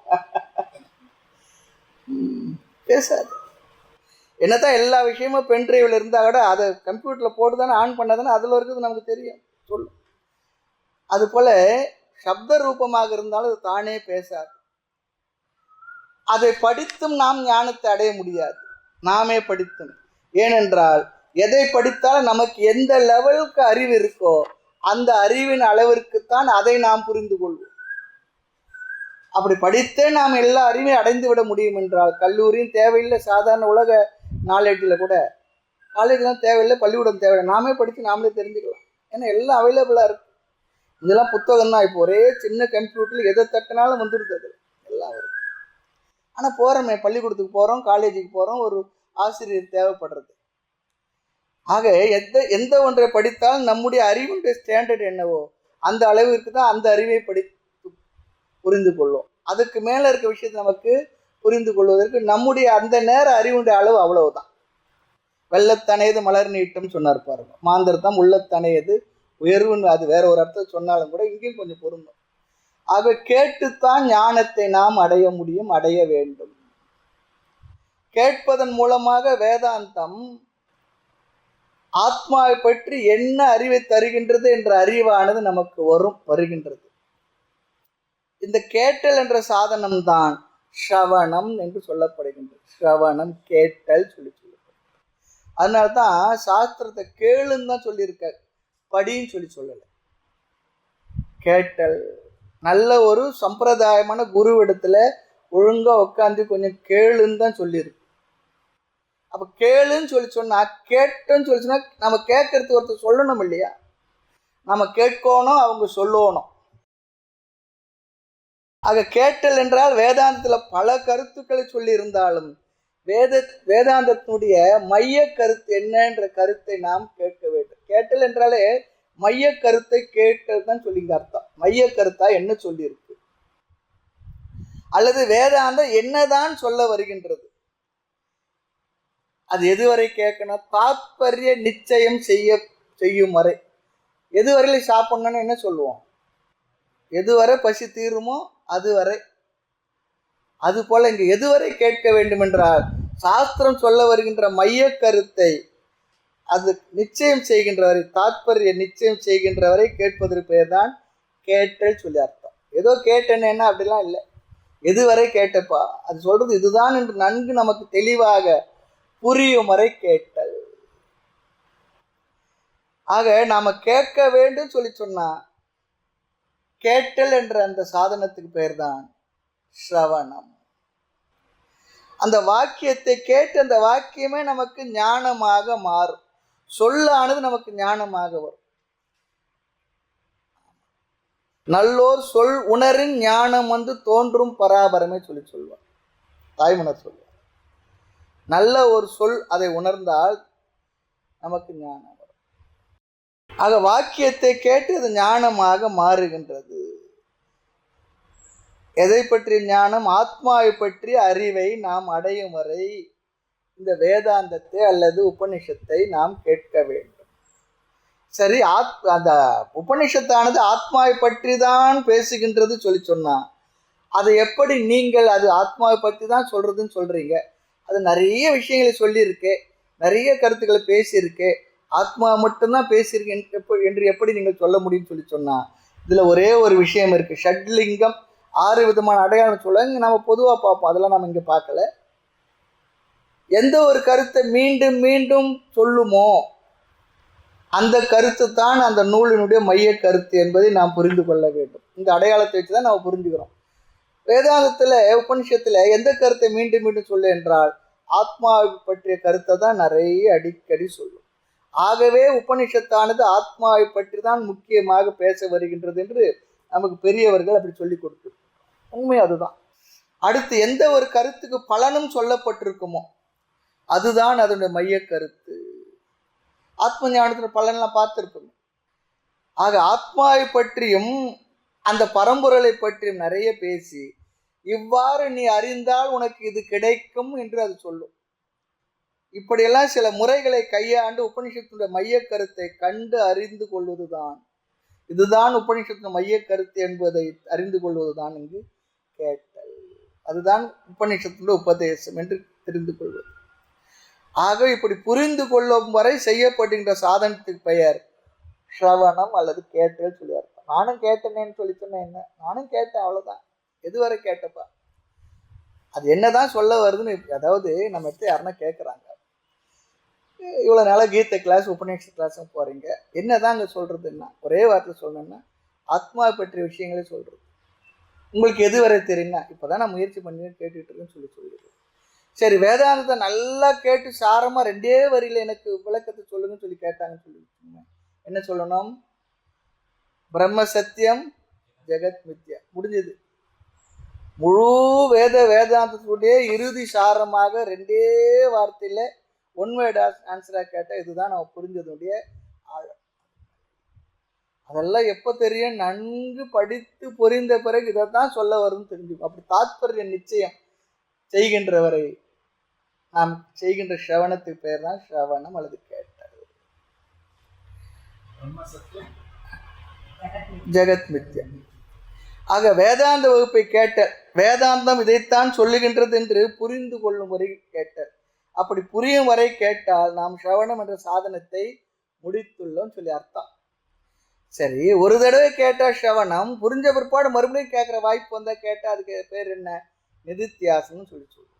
A: பேசாது. என்னத்தான் எல்லா விஷயமும் பென்ட்ரைவில் இருந்தால் கூட அதை கம்ப்யூட்டரில் போட்டு தானே ஆன் பண்ணாதானே அதில் இருக்கிறது நமக்கு தெரியும், சொல்லும். அதுபோல் சப்த ரூபமாக இருந்தாலும் அது தானே பேசாது. அதை படித்தும் நாம் ஞானத்தை அடைய முடியாது, நாமே படித்தும். ஏனென்றால் எதை படித்தாலும் நமக்கு எந்த லெவலுக்கு அறிவு இருக்கோ அந்த அறிவின் அளவிற்குத்தான் அதை நாம் புரிந்து கொள்வோம். அப்படி படித்தே நாம் எல்லா அறிவையும் அடைந்து விட முடியும் என்றால் கல்லூரியும் தேவையில்லை, சாதாரண உலக நாலேஜில் கூட காலேஜ்லாம் தேவையில்லை, பள்ளிக்கூடம் தேவையில்லை, நாமே படித்து நாமளே தெரிஞ்சுக்கலாம். ஏன்னா எல்லாம் அவைலபிளாக இருக்குது. இதெல்லாம் புத்தகம் தான். இப்போ ஒரே சின்ன கம்ப்யூட்டரில் எதை தட்டினாலும் வந்துடுது, எல்லாம் வருது. ஆனால் போகிறோமே, பள்ளிக்கூடத்துக்கு போகிறோம், காலேஜுக்கு போகிறோம், ஒரு ஆசிரியர் தேவைப்படுறது. ஆக எந்த ஒன்றை படித்தால் நம்முடைய அறிவுடைய ஸ்டாண்டர்ட் என்னவோ அந்த அளவிற்கு தான் அந்த அறிவை புரிந்து கொள்ளும். அதுக்கு மேலே இருக்க விஷயத்தை நமக்கு புரிந்து கொள்வதற்கு நம்முடைய அந்த நேர அறிவுடைய அளவு அவ்வளவுதான். வெள்ளத்தனையது மலர் நீட்டம் சொன்னார் பாருங்க. மாந்தர்தான் உள்ளத்தனையது உயர்வுன்னு அது வேற ஒரு அர்த்தம் சொன்னாலும் கூட இங்கேயும் கொஞ்சம் பொருந்தும். ஆக கேட்டுத்தான் ஞானத்தை நாம் அடைய முடியும், அடைய வேண்டும். கேட்பதன் மூலமாக வேதாந்தம் ஆத்மாவை பற்றி என்ன அறிவை தருகின்றது என்ற அறிவானது நமக்கு வருகின்றது. இந்த கேட்டல் என்ற சாதனம் தான் ஸ்ரவணம் என்று சொல்லப்படுகின்றது. ஸ்ரவணம் கேட்டல் சொல்லி சொல்லப்படுது. அதனால்தான் சாஸ்திரத்தை கேளுன்னு தான் சொல்லியிருக்க, படின்னு சொல்லலை. கேட்டல் நல்ல ஒரு சம்பிரதாயமான குருவிடத்துல ஒழுங்கா உட்காந்து கொஞ்சம் கேளுன்னு தான் சொல்லியிருக்கு. அப்ப கேளுன்னு சொல்லி சொன்னா, கேட்டுன்னு சொல்லி சொன்னா நம்ம கேட்கறது ஒருத்தர் சொல்லணும் இல்லையா? நம்ம கேட்கணும், அவங்க சொல்லணும். ஆக கேட்டல் என்றால் வேதாந்தத்துல பல கருத்துக்களை சொல்லி இருந்தாலும் வேதாந்தத்தினுடைய மைய கருத்து என்னன்ற கருத்தை நாம் கேட்க வேண்டும். கேட்டல் என்றாலே மைய கருத்தை கேட்டல் தான் சொல்லிங்க அர்த்தம். மைய கருத்தா என்ன சொல்லி இருக்கு, அல்லது வேதாந்தம் என்னதான் சொல்ல வருகின்றது, அது எதுவரை கேட்கணும்? தாத்பரிய நிச்சயம் செய்யும் வரை. எதுவரையில சாப்பிடணும்னு என்ன சொல்லுவோம்? எதுவரை பசி தீருமோ அதுவரை. அது போல இங்கு எதுவரை கேட்க வேண்டும் என்றால் சாஸ்திரம் சொல்ல வருகின்ற மைய கருத்தை அது நிச்சயம் செய்கின்றவரை, தாத்பரிய நிச்சயம் செய்கின்றவரை கேட்பதற்கு பேர் தான் கேட்டல் சொல்லி அர்த்தம். ஏதோ கேட்டேன்னா அப்படிலாம் இல்லை. எதுவரை கேட்டப்பா அது சொல்றது இதுதான் என்று நன்கு நமக்கு தெளிவாக புரியும் வரை கேட்டல். ஆக நாம கேட்க வேண்டும் சொல்லி சொன்னா கேட்டல் என்ற அந்த சாதனத்துக்கு பெயர் தான் ஸ்ரவணம். அந்த வாக்கியத்தை கேட்டு அந்த வாக்கியமே நமக்கு ஞானமாக மாறும். சொல்லானது நமக்கு ஞானமாக வரும். நல்லோர் சொல் உணரின் ஞானம் வந்து தோன்றும் பராபரமே சொல்லுவார் தாய்மனர் சொல்வார். நல்ல ஒரு சொல் அதை உணர்ந்தால் நமக்கு ஞானம் வரும். ஆக வாக்கியத்தை கேட்டு அது ஞானமாக மாறுகின்றது. எதை பற்றிய ஞானம்? ஆத்மாவை பற்றிய அறிவை நாம் அடையும் வரை இந்த வேதாந்தத்தை அல்லது உபனிஷத்தை நாம் கேட்க வேண்டும். சரி, அந்த உபனிஷத்தானது ஆத்மாவை பற்றி தான் பேசுகின்றது சொன்னா அதை எப்படி நீங்கள் அது ஆத்மாவை பற்றி தான் சொல்றதுன்னு சொல்றீங்க? அது நிறைய விஷயங்களை சொல்லியிருக்கு, நிறைய கருத்துக்களை பேசியிருக்கு, ஆத்மா மட்டும்தான் பேசியிருக்கு என்று எப்படி நீங்கள் சொல்ல முடியும்னு சொன்னா இதுல ஒரே ஒரு விஷயம் இருக்கு. ஷட்லிங்கம், 6 விதமான அடையாளம் சொல்லுவாங்க. நம்ம பொதுவாக பார்ப்போம், அதெல்லாம் நம்ம இங்கே பார்க்கல. எந்த ஒரு கருத்தை மீண்டும் மீண்டும் சொல்லுமோ அந்த கருத்து தான் அந்த நூலினுடைய மைய கருத்து என்பதை நாம் புரிந்து கொள்ள வேண்டும். இந்த அடையாளத்தை வச்சு தான் நம்ம புரிஞ்சுக்கிறோம். வேதாந்தத்தில் உபனிஷத்தில் எந்த கருத்தை மீண்டும் மீண்டும் சொல்லு என்றால் ஆத்மாவை பற்றிய கருத்தை தான் நிறைய அடிக்கடி சொல்லும். ஆகவே உபனிஷத்தானது ஆத்மாவை பற்றி தான் முக்கியமாக பேச வருகின்றது என்று நமக்கு பெரியவர்கள் அப்படி சொல்லி கொடுத்து உண்மை அதுதான். அடுத்து எந்த ஒரு கருத்துக்கு பலனும் சொல்லப்பட்டிருக்குமோ அதுதான் அதனுடைய மைய கருத்து. ஆத்ம ஞானத்தின் பலன்லாம் பார்த்துருக்கணும். ஆக ஆத்மாவை பற்றியும் அந்த பரம்பொருளை பற்றியும் நிறைய பேசி இவ்வாறு நீ அறிந்தால் உனக்கு இது கிடைக்கும் என்று அது சொல்லும். இப்படியெல்லாம் சில முறைகளை கையாண்டு உபனிஷத்தினுடைய மைய கருத்தை கண்டு அறிந்து கொள்வதுதான், இதுதான் உபனிஷத்தின் மைய கருத்து என்பதை அறிந்து கொள்வதுதான் இங்கு கேட்டல். அதுதான் உபனிஷத்தினுடைய உபதேசம் என்று தெரிந்து கொள்வது. ஆக இப்படி புரிந்து கொள்ளும் வரை செய்யப்படுகின்ற சாதனத்துக்கு பெயர் ஸ்ரவணம் அல்லது கேட்டல் சொல்லுவார். நானும் கேட்டேனேன்னு சொல்லி சொன்னேன். என்ன, நானும் கேட்டேன், அவ்வளோதான். எதுவரை கேட்டப்பா, அது என்னதான் சொல்ல வருதுன்னு. அதாவது நம்ம யாருன்னா கேட்குறாங்க, இவ்வளோ நாளாக கீதை கிளாஸ் உபநிஷத் கிளாஸும் போகிறீங்க, என்னதான் அங்கே சொல்கிறதுன்னா ஒரே வார்த்தை சொல்லணும்னா ஆத்மாவை பற்றிய விஷயங்களே சொல்கிறது. உங்களுக்கு எதுவரை தெரியும்னா இப்போ தான் நான் முயற்சி பண்ணி கேட்டுட்டு இருக்கேன்னு சொல்லிடுது. சரி, வேதாந்தத்தை நல்லா கேட்டு சாரமாக 2 வரியில் எனக்கு விளக்கத்தை சொல்லுங்கன்னு சொல்லி கேட்டாங்கன்னு சொல்லி என்ன சொல்லணும்? பிரம்ம சத்தியம் ஜெகத் மித்யா. முடிஞ்சது. முழு வேதாந்தத்துடைய இறுதி சாரமாக 2 வார்த்தையில் ஒன் வேர்ட் ஆன்சராக கேட்டால் இதுதான் நம்ம புரிஞ்சதுடைய ஆழம். அதெல்லாம் எப்போ தெரியும்? நன்கு படித்து புரிந்த பிறகு இதைத்தான் சொல்ல வரும்னு தெரிஞ்சுக்கும். அப்படி தாத்பரிய நிச்சயம் செய்கின்றவரை நாம் செய்கின்ற ஸ்ரவணத்துக்கு பெயர் தான் ஸ்ரவணம் அல்லது கேட்டல். ஜெகத் மித்யா. ஆக வேதாந்த வகுப்பை கேட்ட வேதாந்தம் இதைத்தான் சொல்லுகின்றது என்று புரிந்து கொள்ளும் வரை கேட்டல். அப்படி புரியும் வரை கேட்டால் நாம் ஸ்ரவணம் என்ற சாதனத்தை முடித்துள்ளோம் சொல்லி அர்த்தம். சரி, ஒரு தடவை கேட்டால் ஸ்ரவணம், புரிஞ்ச பிற்பாடு மறுபடியும் கேட்குற வாய்ப்பு வந்தால் கேட்டால் அதுக்கு பேர் என்ன? நிதித்தியாசம்னு சொல்லி சொல்லுவோம்.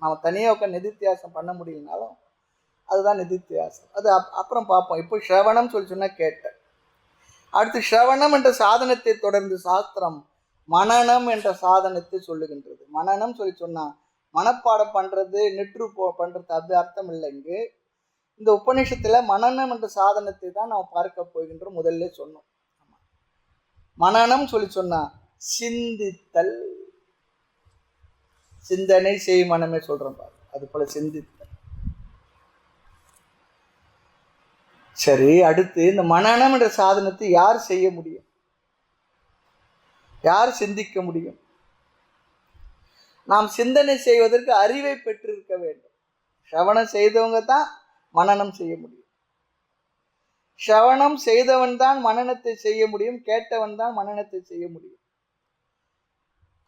A: நம்ம தனியாக உட்காந்து நிதித்தியாசம் பண்ண முடியலனாலும் அதுதான் நிதித்தியாசம். அது அப்புறம் பார்ப்போம். இப்போ ஸ்ரவணம் சொல்லி சொன்னால் கேட்டல். அடுத்து ஸ்ரவணம் என்ற சாதனத்தை தொடர்ந்து சாஸ்திரம் மனனம் என்ற சாதனத்தை சொல்லுகின்றது. மனனம் சொல்லி சொன்னால் மனப்பாடம் பண்ணுறது, நெற்று பண்ணுறது, அது அர்த்தம் இல்லை. இங்கு இந்த உபநிஷத்தில் மனனம் என்ற சாதனத்தை தான் நாம் பார்க்க போகின்றோம். முதல்ல சொன்னோம். மனனம் சொல்லி சொன்னா சிந்தித்தல், சிந்தனை செய் மனமே சொல்றோம் பாரு, அது போல சிந்தித்தல். சரி, அடுத்து இந்த மனனம் என்ற சாதனத்தை யார் செய்ய முடியும்? யார் சிந்திக்க முடியும்? நாம் சிந்தனை செய்வதற்கு அறிவை பெற்றிருக்க வேண்டும். ஸ்ரவணம் செய்தவங்க தான் மனனம் செய்ய முடியும். ஸ்ரவணம் செய்தவன் தான் மனனத்தை செய்ய முடியும், கேட்டவன் தான் மனனத்தை செய்ய முடியும்.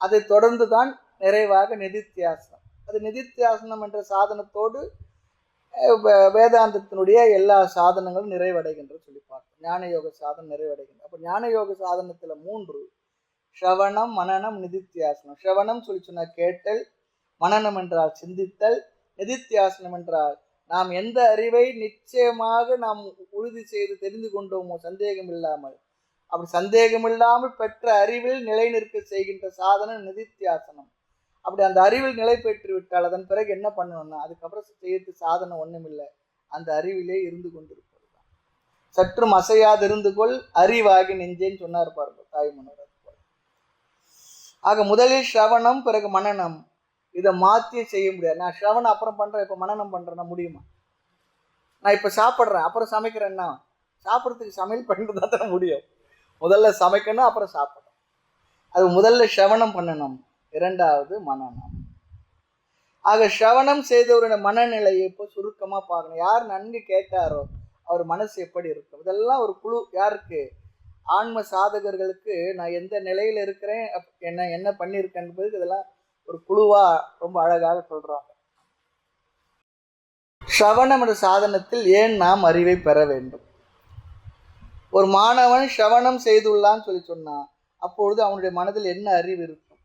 A: அதை தொடர்ந்து தான் நிறைவாக நிதித்தியாசனம். அது நிதித்தியாசனம் என்ற சாதனத்தோடு வேதாந்தத்தினுடைய எல்லா சாதனங்களும் நிறைவடைகின்ற சொல்லி பார்த்தோம். ஞான யோக சாதனம் நிறைவடைகின்ற. அப்போ ஞான யோக சாதனத்தில் 3: ஸ்ரவணம், மனனம், நிதித்தியாசனம். ஸ்ரவணம் சொல்லி சொன்ன கேட்டல், மனனம் என்றால் சிந்தித்தல், நிதித்தியாசனம் என்றால் நாம் எந்த அறிவை நிச்சயமாக நாம் உறுதி செய்து தெரிந்து கொண்டோமோ சந்தேகம் இல்லாமல் அப்படி சந்தேகமில்லாமல் பெற்ற அறிவில் நிலை நிற்க செய்கின்ற சாதனம் நிதித்தியாசனம். அப்படி அந்த அறிவில் நிலை பெற்று விட்டால் அதன் பிறகு என்ன பண்ணணும்னா அதுக்கப்புறம் செய்யறது சாதனம் ஒண்ணும் இல்லை, அந்த அறிவிலே இருந்து கொண்டிருப்பது தான். சற்றும் அசையாது இருந்து கொள் அறிவாகி நெஞ்சேன்னு சொன்னார் பாருங்க தாய்மன்னர். ஆக முதலில் ஸ்ரவணம், பிறகு மனனம். இதை மாற்றியே செய்ய முடியாது. நான் ஸ்ரவணம் அப்புறம் பண்றேன், இப்ப மனனம் பண்றேன்னா முடியுமா? நான் இப்ப சாப்பிட்றேன் அப்புறம் சமைக்கிறேன்னா, சாப்பிட்றதுக்கு சமையல் பண்ணுறதா தான் முடியும். முதல்ல சமைக்கணும், அப்புறம் சாப்பிடணும். அது முதல்ல ஸ்ரவணம் பண்ணணும், இரண்டாவது மனனம். ஆக ஸ்ரவணம் செய்தவருடைய மனநிலையை இப்போ சுருக்கமா பார்க்கணும். யார் நன்கு கேட்டாரோ அவர் மனசு எப்படி இருக்கும், இதெல்லாம் ஒரு குழு. யாருக்கு? ஆன்ம சாதகர்களுக்கு நான் எந்த நிலையில இருக்கிறேன், என்ன பண்ணியிருக்கேன் என்பது இதெல்லாம் ஒரு குழுவா ரொம்ப அழகாக சொல்றாங்க. ஸ்ரவணம் என்ற சாதனத்தில் ஏன் நாம் அறிவை பெற வேண்டும்? ஒரு மாணவன் ஸ்ரவணம் செய்துள்ளான்னு சொல்லி சொன்னான், அப்பொழுது அவனுடைய மனதில் என்ன அறிவு இருக்கும்?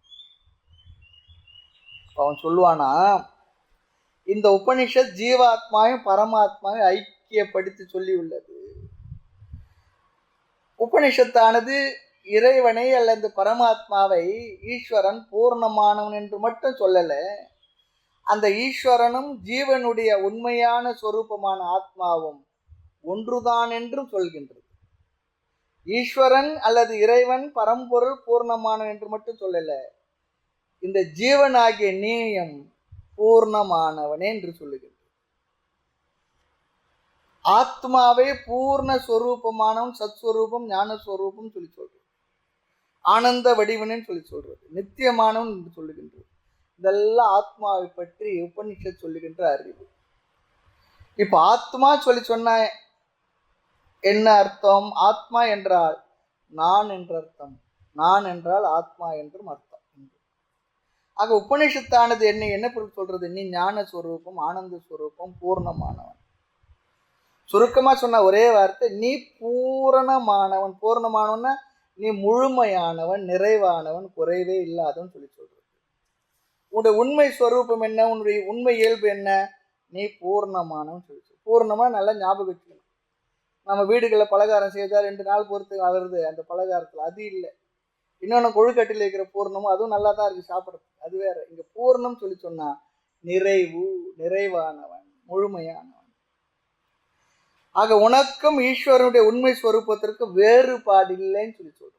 A: அவன் சொல்லுவானா, இந்த உபனிஷத் ஜீவாத்மாவையும் பரமாத்மாவையும் ஐக்கியப்படுத்தி சொல்லி உள்ளது. உபனிஷத்தானது இறைவனை அல்லது பரமாத்மாவை ஈஸ்வரன் பூர்ணமானவன் என்று மட்டும் சொல்லல, அந்த ஈஸ்வரனும் ஜீவனுடைய உண்மையான சொரூபமான ஆத்மாவும் ஒன்றுதான் என்றும் சொல்கின்றது. ஈஸ்வரன் அல்லது இறைவன் பரம்பொருள் பூர்ணமானவன் என்று மட்டும் சொல்லல, இந்த ஜீவனாகிய நீயும் பூர்ணமானவனே என்று சொல்லுகின்றது. ஆத்மாவே பூர்ண ஸ்வரூபமானவன், சத்ஸ்வரூபம், ஞானஸ்வரூபம் சொல்லி சொல்றது, ஆனந்த வடிவனேன்னு சொல்லி சொல்றது, நித்தியமானவன் என்று சொல்லுகின்றது. இதெல்லாம் ஆத்மாவை பற்றி உபனிஷத் சொல்லுகின்ற அறிவு. இப்ப ஆத்மா சொல்லி சொன்ன என்ன அர்த்தம்? ஆத்மா என்றால் நான் என்ற அர்த்தம், நான் என்றால் ஆத்மா என்றும் அர்த்தம். ஆக உபனிஷத்தானது என்ன பொருள் சொல்றது? நீ ஞான ஸ்வரூபம், ஆனந்த ஸ்வரூபம், பூர்ணமானவன். சுருக்கமா சொன்ன ஒரே வார்த்தை, நீ பூரணமானவன். பூரணமானவன்னா நீ முழுமையானவன், நிறைவானவன், குறைவே இல்லாதவன் சொல்லி சொல்றது. உன்னுடைய உண்மை ஸ்வரூபம் என்ன? உன்னுடைய உண்மை இயல்பு என்ன? நீ பூர்ணமானவன் சொல்லி சொல்ற. பூர்ணமா நல்லா ஞாபகம் வச்சுக்கணும். நம்ம வீடுகளில் பலகாரம் செய்தால் 2 நாள் பொறுத்து வருது அந்த பலகாரத்தில், அது இல்லை. இன்னொன்று கொழுக்கட்டில் இருக்கிற பூர்ணமும் அதுவும் நல்லா தான் இருக்கு சாப்பிட்றது, அது வேற. இங்க பூர்ணம் சொல்லி சொன்னா நிறைவு, நிறைவானவன், முழுமையானவன். ஆக உனக்கும் ஈஸ்வரனுடைய உண்மை ஸ்வரூபத்திற்கு வேறுபாடு இல்லைன்னு சொல்லி சொல்றது.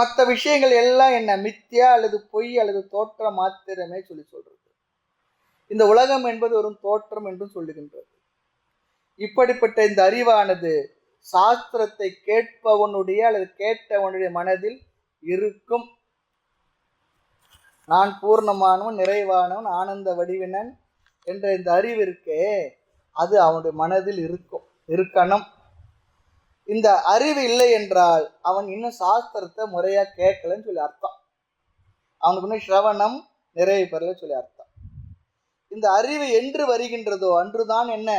A: மற்ற விஷயங்கள் எல்லாம் என்ன? மித்யா அல்லது பொய் அல்லது தோற்றம் மாத்திரமே சொல்லி சொல்றது. இந்த உலகம் என்பது ஒரு தோற்றம் என்றும் சொல்லுகின்றது. இப்படிப்பட்ட இந்த அறிவானது சாஸ்திரத்தை கேட்பவனுடைய அல்லது கேட்டவனுடைய மனதில் இருக்கும். நான் பூர்ணமானவன், நிறைவானவன், ஆனந்த வடிவினன் என்ற இந்த அறிவு இருக்கே, அது அவனுடைய மனதில் இருக்கணும். இந்த அறிவு இல்லை என்றால் அவன் இன்னும் சாஸ்திரத்தை முறையா கேட்கலன்னு சொல்லி அர்த்தம். அவனுக்கு இன்னும் ஸ்ரவணம் நிறைவு பெறல சொல்லி அர்த்தம். இந்த அறிவு என்று வருகின்றதோ அன்றுதான் என்ன?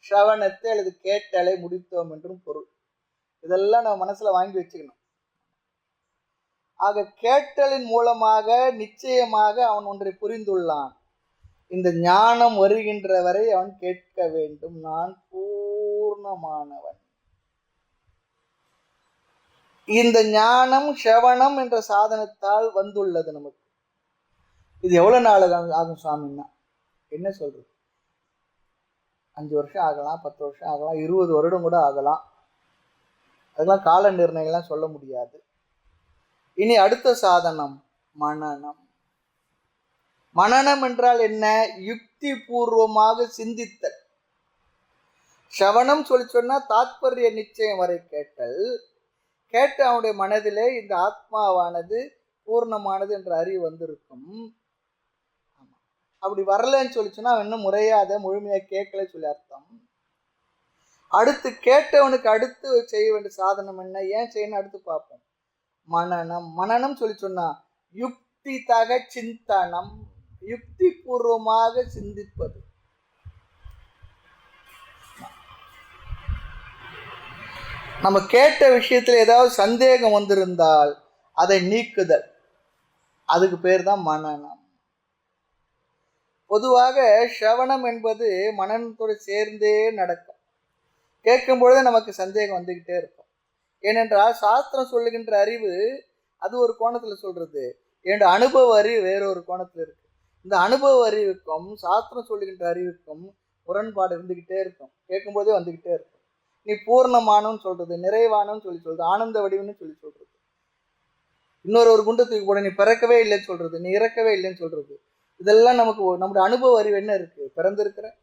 A: ஸ்ரவணத்தை அல்லது கேட்டலை முடித்தோம் என்றும் பொருள். இதெல்லாம் நம்ம மனசுல வாங்கி வச்சுக்கணும். ஆக கேட்டலின் மூலமாக நிச்சயமாக அவன் ஒன்றை புரிந்துள்ளான். இந்த ஞானம் வருகின்ற வரை அவன் கேட்க வேண்டும், நான் பூர்ணமானவன். இந்த ஞானம் ஸ்ரவணம் என்ற சாதனத்தால் வந்துள்ளது நமக்கு. இது எவ்வளவு நாள் ஆகும் சுவாமின்னா என்ன சொல்றது? 5 வருஷம் ஆகலாம், 10 வருஷம் ஆகலாம், 20 வருடம் கூட ஆகலாம். அதெல்லாம் கால நிர்ணயம்லாம் சொல்ல முடியாது. இனி அடுத்த சாதனம் மனனம். மனனம் என்றால் என்ன? யுக்தி பூர்வமாக சிந்தித்தல். ஸ்ரவணம் சொல்லி சொன்னா தாத்பரிய நிச்சயம் வரை கேட்டல். கேட்ட அவனுடைய மனதிலே இந்த ஆத்மாவானது பூர்ணமானது என்ற அறிவு வந்திருக்கும். அப்படி வரலன்னு சொல்லி சொன்னா அவன் இன்னும் முறையாத முழுமையா கேட்கல சொல்லி அர்த்தம். அடுத்து கேட்டவனுக்கு அடுத்து செய்ய வேண்டிய சாதனம் என்ன, ஏன் செய்யணும் அடுத்து பார்ப்போம். மனனம். மனனம் சொல்லி சொன்னா யுக்தி தக சிந்தனம், யுக்தி பூர்வமாக சிந்திப்பது. நம்ம கேட்ட விஷயத்துல ஏதாவது சந்தேகம் வந்திருந்தால் அதை நீக்குதல், அதுக்கு பேர் தான் மனனம். பொதுவாக ஸ்ரவணம் என்பது மனனத்தோடு சேர்ந்தே நடக்கும். கேட்கும் பொழுது நமக்கு சந்தேகம் வந்துகிட்டே இருக்கும். ஏனென்றால் சாஸ்திரம் சொல்லுகின்ற அறிவு அது ஒரு கோணத்துல சொல்றது, என்னோட அனுபவ அறிவு வேறொரு கோணத்துல இருக்கு. இந்த அனுபவ அறிவுக்கும் சாஸ்திரம் சொல்லுகின்ற அறிவுக்கும் முரண்பாடு இருந்துகிட்டே இருக்கும், கேட்கும்போதே வந்துகிட்டே இருக்கும். நீ பூர்ணமானன்னு சொல்றது, நிறைவானன்னு சொல்லி சொல்றது, ஆனந்த வடிவுன்னு சொல்லி சொல்றது, இன்னொரு குண்டு தூக்கி போட நீ பிறக்கவே இல்லைன்னு சொல்றது, நீ இறக்கவே இல்லைன்னு சொல்றது, இதெல்லாம் நமக்கு நம்முடைய அனுபவ அறிவு என்ன இருக்கு? பிறந்திருக்கிறேன்,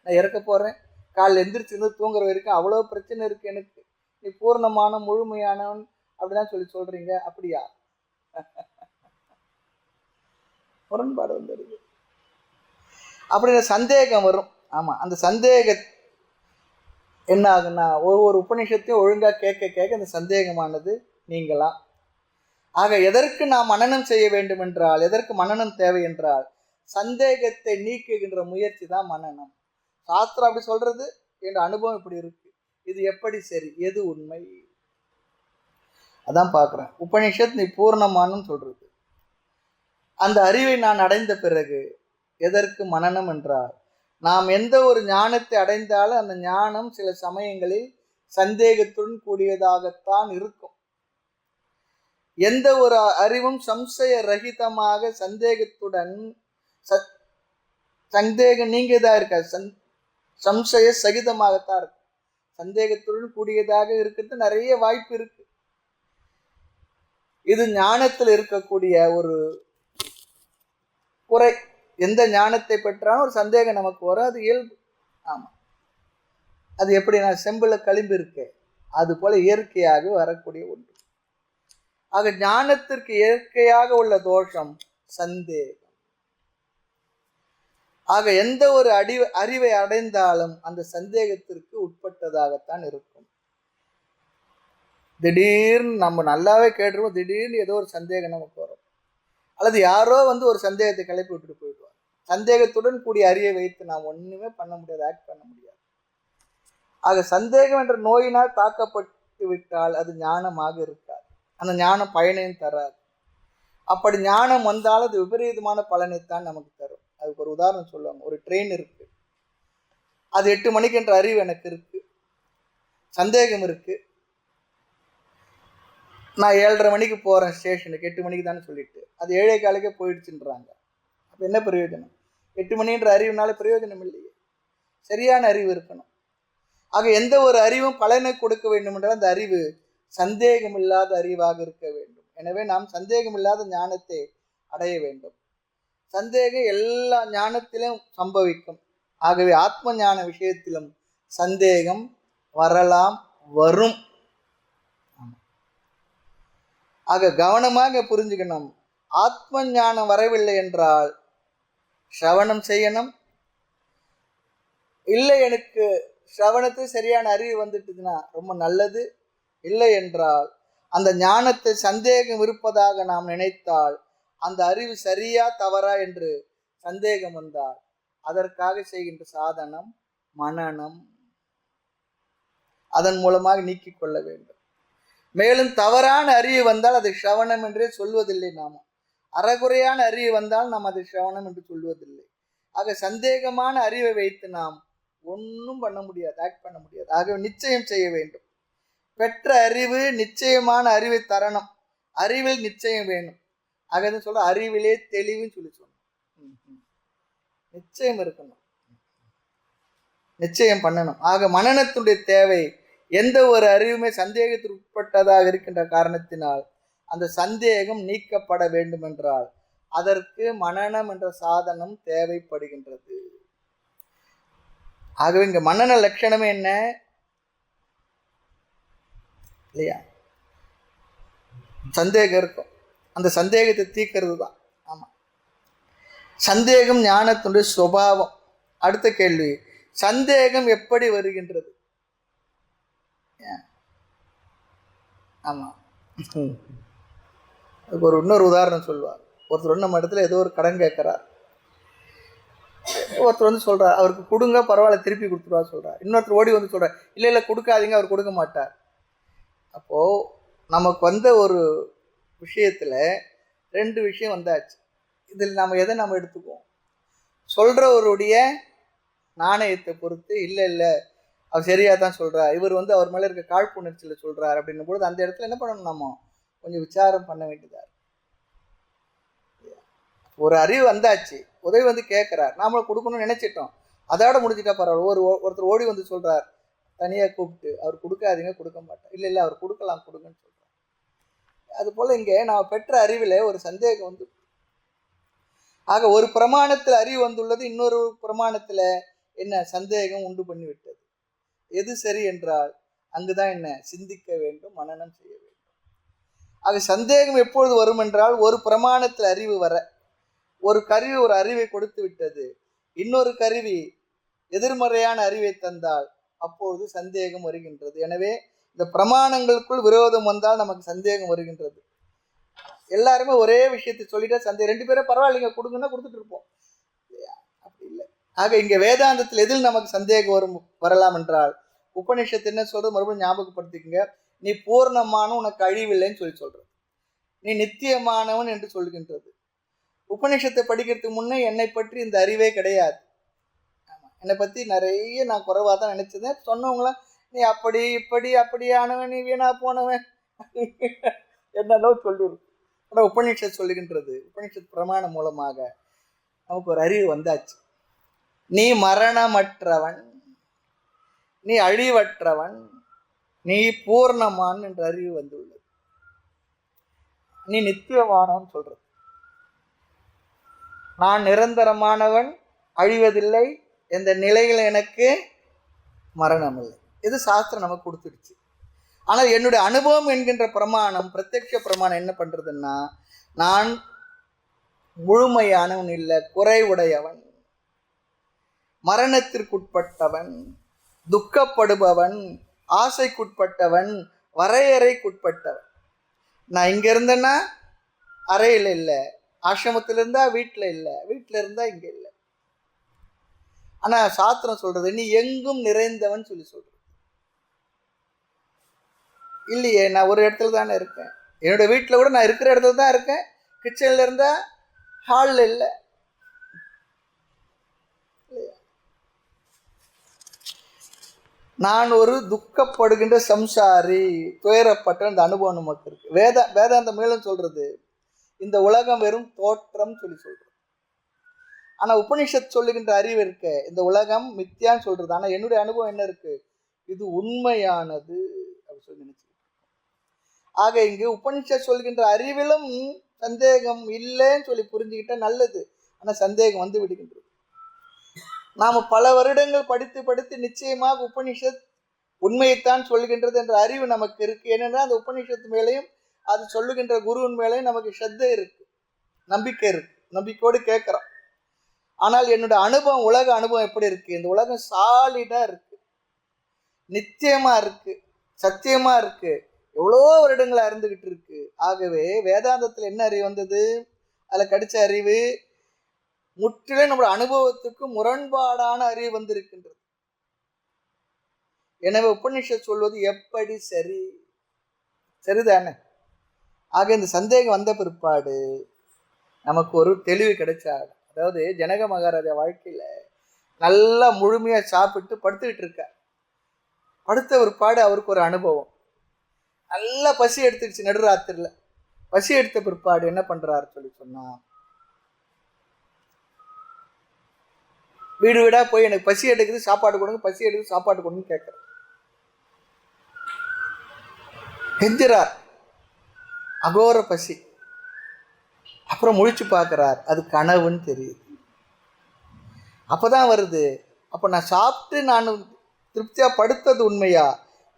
A: நான் இறக்க போறேன், காலைல எந்திரிச்சிருந்து தூங்குற வரைக்கும் அவ்வளோ பிரச்சனை இருக்கு எனக்கு, நீ பூர்ணமான முழுமையானவன் அப்படிலாம் சொல்லி சொல்றீங்க, அப்படியா? முரண்பாடு வந்துடுது. அப்படின்னு சந்தேகம் வரும். ஆமா, அந்த சந்தேக என்ன ஆகுன்னா ஒவ்வொரு உபநிஷத்தையும் ஒழுங்கா கேட்க கேட்க அந்த சந்தேகமானது நீங்களாம். ஆக எதற்கு நாம் மனனம் செய்ய வேண்டும் என்றால், எதற்கு மனனம் தேவை என்றால், சந்தேகத்தை நீக்குகின்ற முயற்சி தான் மனனம். சாஸ்திரம் அப்படி சொல்றது, என் அனுபவம் இப்படி இருக்கு, இது எப்படி சரி, எது உண்மை, அதான் பார்க்குறேன். உபனிஷத் நீ பூர்ணமானன்னு சொல்றது. அந்த அறிவை நான் அடைந்த பிறகு எதற்கு மனனம் என்றால், நாம் எந்த ஒரு ஞானத்தை அடைந்தாலும் அந்த ஞானம் சில சமயங்களில் சந்தேகத்துடன் கூடியதாகத்தான் இருக்கும். எந்த ஒரு அறிவும் சம்சய ரகிதமாக சந்தேகத்துடன் சந்தேகம் நீங்கதான் இருக்காது, சம்சய சகிதமாகத்தான் இருக்கு. சந்தேகத்துடன் கூடியதாக இருக்கிறது நிறைய வாய்ப்பு இருக்கு. இது ஞானத்தில் இருக்கக்கூடிய ஒரு குறை. எந்த ஞானத்தை பெற்றாலும் ஒரு சந்தேகம் நமக்கு வரும், அது இயல்பு. ஆமா, அது எப்படி நான் செம்புல களிம்பு இருக்கு, அது போல இயற்கையாக வரக்கூடிய ஒன்று. ஆக ஞானத்திற்கு இயற்கையாக உள்ள தோஷம் சந்தேகம். ஆக எந்த ஒரு அறிவை அடைந்தாலும் அந்த சந்தேகத்திற்கு உட்பட்டதாகத்தான் இருக்கும். திடீர்னு நம்ம நல்லாவே கேட்டுருவோம், திடீர்னு ஏதோ ஒரு சந்தேகம் நமக்கு வரும், அல்லது யாரோ ஒரு சந்தேகத்தை கிளப்பி விட்டுட்டு போயிடுவார். சந்தேகத்துடன் கூடிய அறிவை வைத்து நாம் ஒண்ணுமே பண்ண முடியாது, ஆக்ட் பண்ண முடியாது. ஆக சந்தேகம் என்ற நோயினால் தாக்கப்பட்டு விட்டால் அது ஞானமாக இருக்காது, அந்த ஞானம் பயனையும் தராது. அப்படி ஞானம் வந்தால் அது விபரீதமான பலனைத்தான் நமக்கு தரும். அதுக்கு ஒரு உதாரணம் சொல்லுவாங்க. ஒரு ட்ரெயின் இருக்கு, அது 8 மணிக்கு என்ற அறிவு எனக்கு இருக்கு, சந்தேகம் இருக்கு, நான் 7:30 மணிக்கு போறேன் ஸ்டேஷனுக்கு, 8 மணிக்கு தானே சொல்லிட்டு அது 7:15 போயிடுச்சுன்றாங்க. அப்ப என்ன பிரயோஜனம்? 8 மணின்ற அறிவுனால பிரயோஜனம் இல்லையே, சரியான அறிவு இருக்கணும். ஆக எந்த ஒரு அறிவும் பலனை கொடுக்க வேண்டும் என்றால் அந்த அறிவு சந்தேகம் இல்லாத அறிவாக இருக்க வேண்டும். எனவே நாம் சந்தேகம் இல்லாத ஞானத்தை அடைய வேண்டும். சந்தேகம் எல்லா ஞானத்திலும் சம்பவிக்கும். ஆகவே ஆத்ம ஞான விஷயத்திலும் சந்தேகம் வரலாம், வரும். ஆக கவனமாக புரிஞ்சுக்கணும். ஆத்ம ஞானம் வரவில்லை என்றால் சிரவணம் செய்யணும். இல்லை, எனக்கு சிரவணத்துக்கு சரியான அறிவு வந்துட்டுதுன்னா ரொம்ப நல்லது. இல்லை என்றால் அந்த ஞானத்தை சந்தேகம் இருப்பதாக நாம் நினைத்தால், அந்த அறிவு சரியா தவறா என்று சந்தேகம் வந்தால் அதற்காக செய்கின்ற சாதனம் மனனம், அதன் மூலமாக நீக்கிக் கொள்ள வேண்டும். மேலும் தவறான அறிவு வந்தால் அதை சிரவணம் என்றே சொல்வதில்லை. நாம் அறகுறையான அறிவு வந்தால் நாம் அதை சிரவணம் என்று சொல்வதில்லை. ஆக சந்தேகமான அறிவை வைத்து நாம் ஒன்றும் பண்ண முடியாது, ஆக்ட் பண்ண முடியாது. ஆகவே நிச்சயம் செய்ய வேண்டும். பெற்ற அறிவு நிச்சயமான அறிவை தரணும், அறிவில் நிச்சயம் வேணும். ஆக சொல்ற அறிவிலே தெளிவுன்னு சொல்லி சொன்னோம். நிச்சயம் இருக்கணும், நிச்சயம் பண்ணணும். ஆக மனனத்துடைய தேவை. எந்த ஒரு அறிவுமே சந்தேகத்திற்கு உட்பட்டதாக இருக்கின்ற காரணத்தினால் அந்த சந்தேகம் நீக்கப்பட வேண்டும் என்றால் அதற்கு மனனம் என்ற சாதனம் தேவைப்படுகின்றது. ஆகவே இங்க மனன லட்சணமே என்ன இல்லையா? சந்தேகம் இருக்கும், அந்த சந்தேகத்தை தீர்க்கிறது தான். ஆமா, சந்தேகம் ஞானத்துடைய சுபாவம். அடுத்த கேள்வி, சந்தேகம் எப்படி வருகின்றது? ஆமா, அதுக்கு இன்னொரு உதாரணம் சொல்லுவார். ஒருத்தர் நம்ம இடத்துல ஏதோ ஒரு கடன் கேட்கிறார், ஒருத்தர் சொல்றார் அவருக்கு கொடுங்க, பரவாயில்ல திருப்பி கொடுத்துருவா சொல்றார். இன்னொருத்தர் ஓடி சொல்றார் இல்லை இல்லை கொடுக்காதீங்க, அவர் கொடுக்க மாட்டார். அப்போ நமக்கு ஒரு விஷயத்துல 2 விஷயம் வந்தாச்சு. இதில் நம்ம எதை நம்ம எடுத்துக்குவோம்? சொல்றவருடைய நாணயத்தை பொறுத்து, இல்லை இல்லை அவர் சரியா தான் சொல்றார், இவர் அவர் மேல இருக்க காழ்ப்புணர்ச்சியில சொல்றார் அப்படின்னும் பொழுது அந்த இடத்துல என்ன பண்ணணும், நம்ம கொஞ்சம் விசாரம் பண்ண வேண்டியதா இருக்கு. ஒரு அறிவு வந்தாச்சு, உதவி கேட்கிறார், நாமளும் கொடுக்கணும்னு நினைச்சிட்டோம், அதோட முடிஞ்சிட்டா பரவாயில்ல. ஒருத்தர் ஓடி சொல்றார் தனியா கூப்பிட்டு, அவர் கொடுக்காதீங்க, கொடுக்க மாட்டார், இல்ல அவர் கொடுக்கலாம், கொடுங்கன்னு சொல்றார். அது போல இங்க நான் பெற்ற அறிவில ஒரு சந்தேகம் ஆக ஒரு பிரமாணத்தில் அறிவு வந்துள்ளது, இன்னொரு பிரமாணத்துல என்ன சந்தேகம் உண்டு பண்ணி விட்டது. எது சரி என்றால் அங்குதான் என்ன சிந்திக்க வேண்டும், மனனம் செய்ய வேண்டும். ஆக சந்தேகம் எப்பொழுது வரும் என்றால், ஒரு பிரமாணத்தில் அறிவு வர, ஒரு கருவி ஒரு அறிவை கொடுத்து விட்டது, இன்னொரு கருவி எதிர்மறையான அறிவை தந்தால் அப்பொழுது சந்தேகம் வருகின்றது. எனவே இந்த பிரமாணங்களுக்குள் விரோதம் வந்தால் நமக்கு சந்தேகம் வருகின்றது. எல்லாருமே ஒரே விஷயத்தை சொல்லிட்டா சந்தேகம், 2 பேரும் பரவாயில்லைங்க கொடுங்கன்னா கொடுத்துட்டு இருப்போம், அப்படி இல்லை. ஆக இங்க வேதாந்தத்தில் எதில் நமக்கு சந்தேகம் வரலாம் என்றால், உபநிஷத்து என்ன சொல்றது மறுபடியும் ஞாபகப்படுத்திக்கங்க, நீ பூர்ணமான உனக்கு அழிவில்லைன்னு சொல்றது, நீ நித்தியமானவன் என்று சொல்கின்றது. உபநிஷத்தை படிக்கிறதுக்கு முன்னே என்னை பற்றி இந்த அறிவே கிடையாது. என்னை பற்றி நிறைய நான் குறைவாக தான் நினைச்சதேன். சொன்னவங்களாம் நீ அப்படி இப்படி அப்படியானவன், நீ வீணா போனவன் என்னெல்லாம் சொல்லிடு. ஆனால் உபநிஷத் சொல்லுகின்றது, உபநிஷத் பிரமாணம் மூலமாக நமக்கு ஒரு அறிவு வந்தாச்சு. நீ மரணமற்றவன், நீ அழிவற்றவன், நீ பூர்ணமான் என்ற அறிவு வந்துள்ளது. நீ நித்தியமானவன் சொல்றது, நான் நிரந்தரமானவன், அழிவதில்லை, எந்த நிலையில் எனக்கு மரணம் இல்லை. இது சாஸ்திரம் நமக்கு கொடுத்துடுச்சு. ஆனால் என்னுடைய அனுபவம் என்கின்ற பிரமாணம், பிரத்யக்ஷ பிரமாணம் என்ன பண்றதுன்னா, நான் முழுமையானவன் இல்லை, குறைவுடையவன், மரணத்திற்குட்பட்டவன், துக்கப்படுபவன், ஆசைக்குட்பட்டவன், வரையறைக்குட்பட்டவன். நான் இங்க இருந்தேன்னா அறையில் இல்லை, ஆசிரமத்தில் இருந்தா வீட்டில் இல்லை, வீட்டில் இருந்தா இங்க இல்லை. ஆனா சாஸ்திரம் சொல்றது நீ எங்கும் நிறைந்தவன் சொல்றது. இல்லையே, நான் ஒரு இடத்துல தானே இருக்கேன், என்னோட வீட்டில் கூட நான் இருக்கிற இடத்துல தான் இருக்கேன், கிச்சன்ல இருந்தா ஹாலில் இல்லை. நான் ஒரு துக்கப்படுகின்ற சம்சாரி, துயரப்பட்ட அந்த அனுபவம் நமக்கு இருக்கு. வேதாந்தம் மேலும் சொல்றது இந்த உலகம் வெறும் தோற்றம் சொல்றது. ஆனா உபனிஷத் சொல்லுகின்ற அறிவு இருக்க, இந்த உலகம் மித்தியான்னு சொல்றது. ஆனா என்னுடைய அனுபவம் என்ன இருக்கு, இது உண்மையானது அப்படின்னு சொல்லி நினைச்சு. ஆக இங்கு உபனிஷத் சொல்கின்ற அறிவிலும் சந்தேகம் இல்லைன்னு சொல்லி புரிஞ்சுக்கிட்டா நல்லது. ஆனா சந்தேகம் வந்து விடுகின்றது. நாம பல வருடங்கள் படித்து நிச்சயமாக உபனிஷத் உண்மையைத்தான் சொல்கின்றது என்ற அறிவு நமக்கு இருக்கு. ஏனென்றால் அந்த உபனிஷத்து மேலையும் அது சொல்லுகின்ற குருவின் மேலையும் நமக்கு ஸ்ரத்தை இருக்கு, நம்பிக்கை இருக்கு, நம்பிக்கையோடு கேட்கிறோம். ஆனால் என்னுடைய அனுபவம், உலக அனுபவம் எப்படி இருக்கு, இந்த உலகம் சாலிடா இருக்கு, நித்தியமா இருக்கு, சத்தியமா இருக்கு, எவ்வளோ வருடங்களா இருந்துகிட்டு இருக்கு. ஆகவே வேதாந்தத்தில் என்ன அறிவு வந்தது, அதுல கிடைச்ச அறிவு முற்றிலும் நம்முடைய அனுபவத்துக்கு முரண்பாடான அறிவு வந்திருக்கின்றது. எனவே உபநிஷத் சொல்வது எப்படி சரி, சரிதானே? ஆக இந்த சந்தேகம் வந்த பிற்பாடு நமக்கு ஒரு தெளிவு கிடைச்சாடு. அதாவது ஜனக மகாராஜா வாழ்க்கையில நல்லா முழுமையா சாப்பிட்டு படுத்துக்கிட்டு இருக்க, படுத்த பிற்பாடு அவருக்கு ஒரு அனுபவம், நல்லா பசி எடுத்துடுச்சு. நடுராத்திரில பசி எடுத்த பிற்பாடு என்ன பண்றாரு சொன்னா, வீடு வீடா போய் எனக்கு பசி எடுக்குது சாப்பாடு கொடுங்க, பசி எடுக்குது சாப்பாடு கொடுங்கன்னு கேட்கிறார், கெஞ்சுறார், அகோர பசி. அப்புறம் முழிச்சு பார்க்கிறார், அது கனவுன்னு தெரியுது. அப்பதான் வருது, அப்ப நான் சாப்பிட்டு நான் திருப்தியா படுத்தது உண்மையா,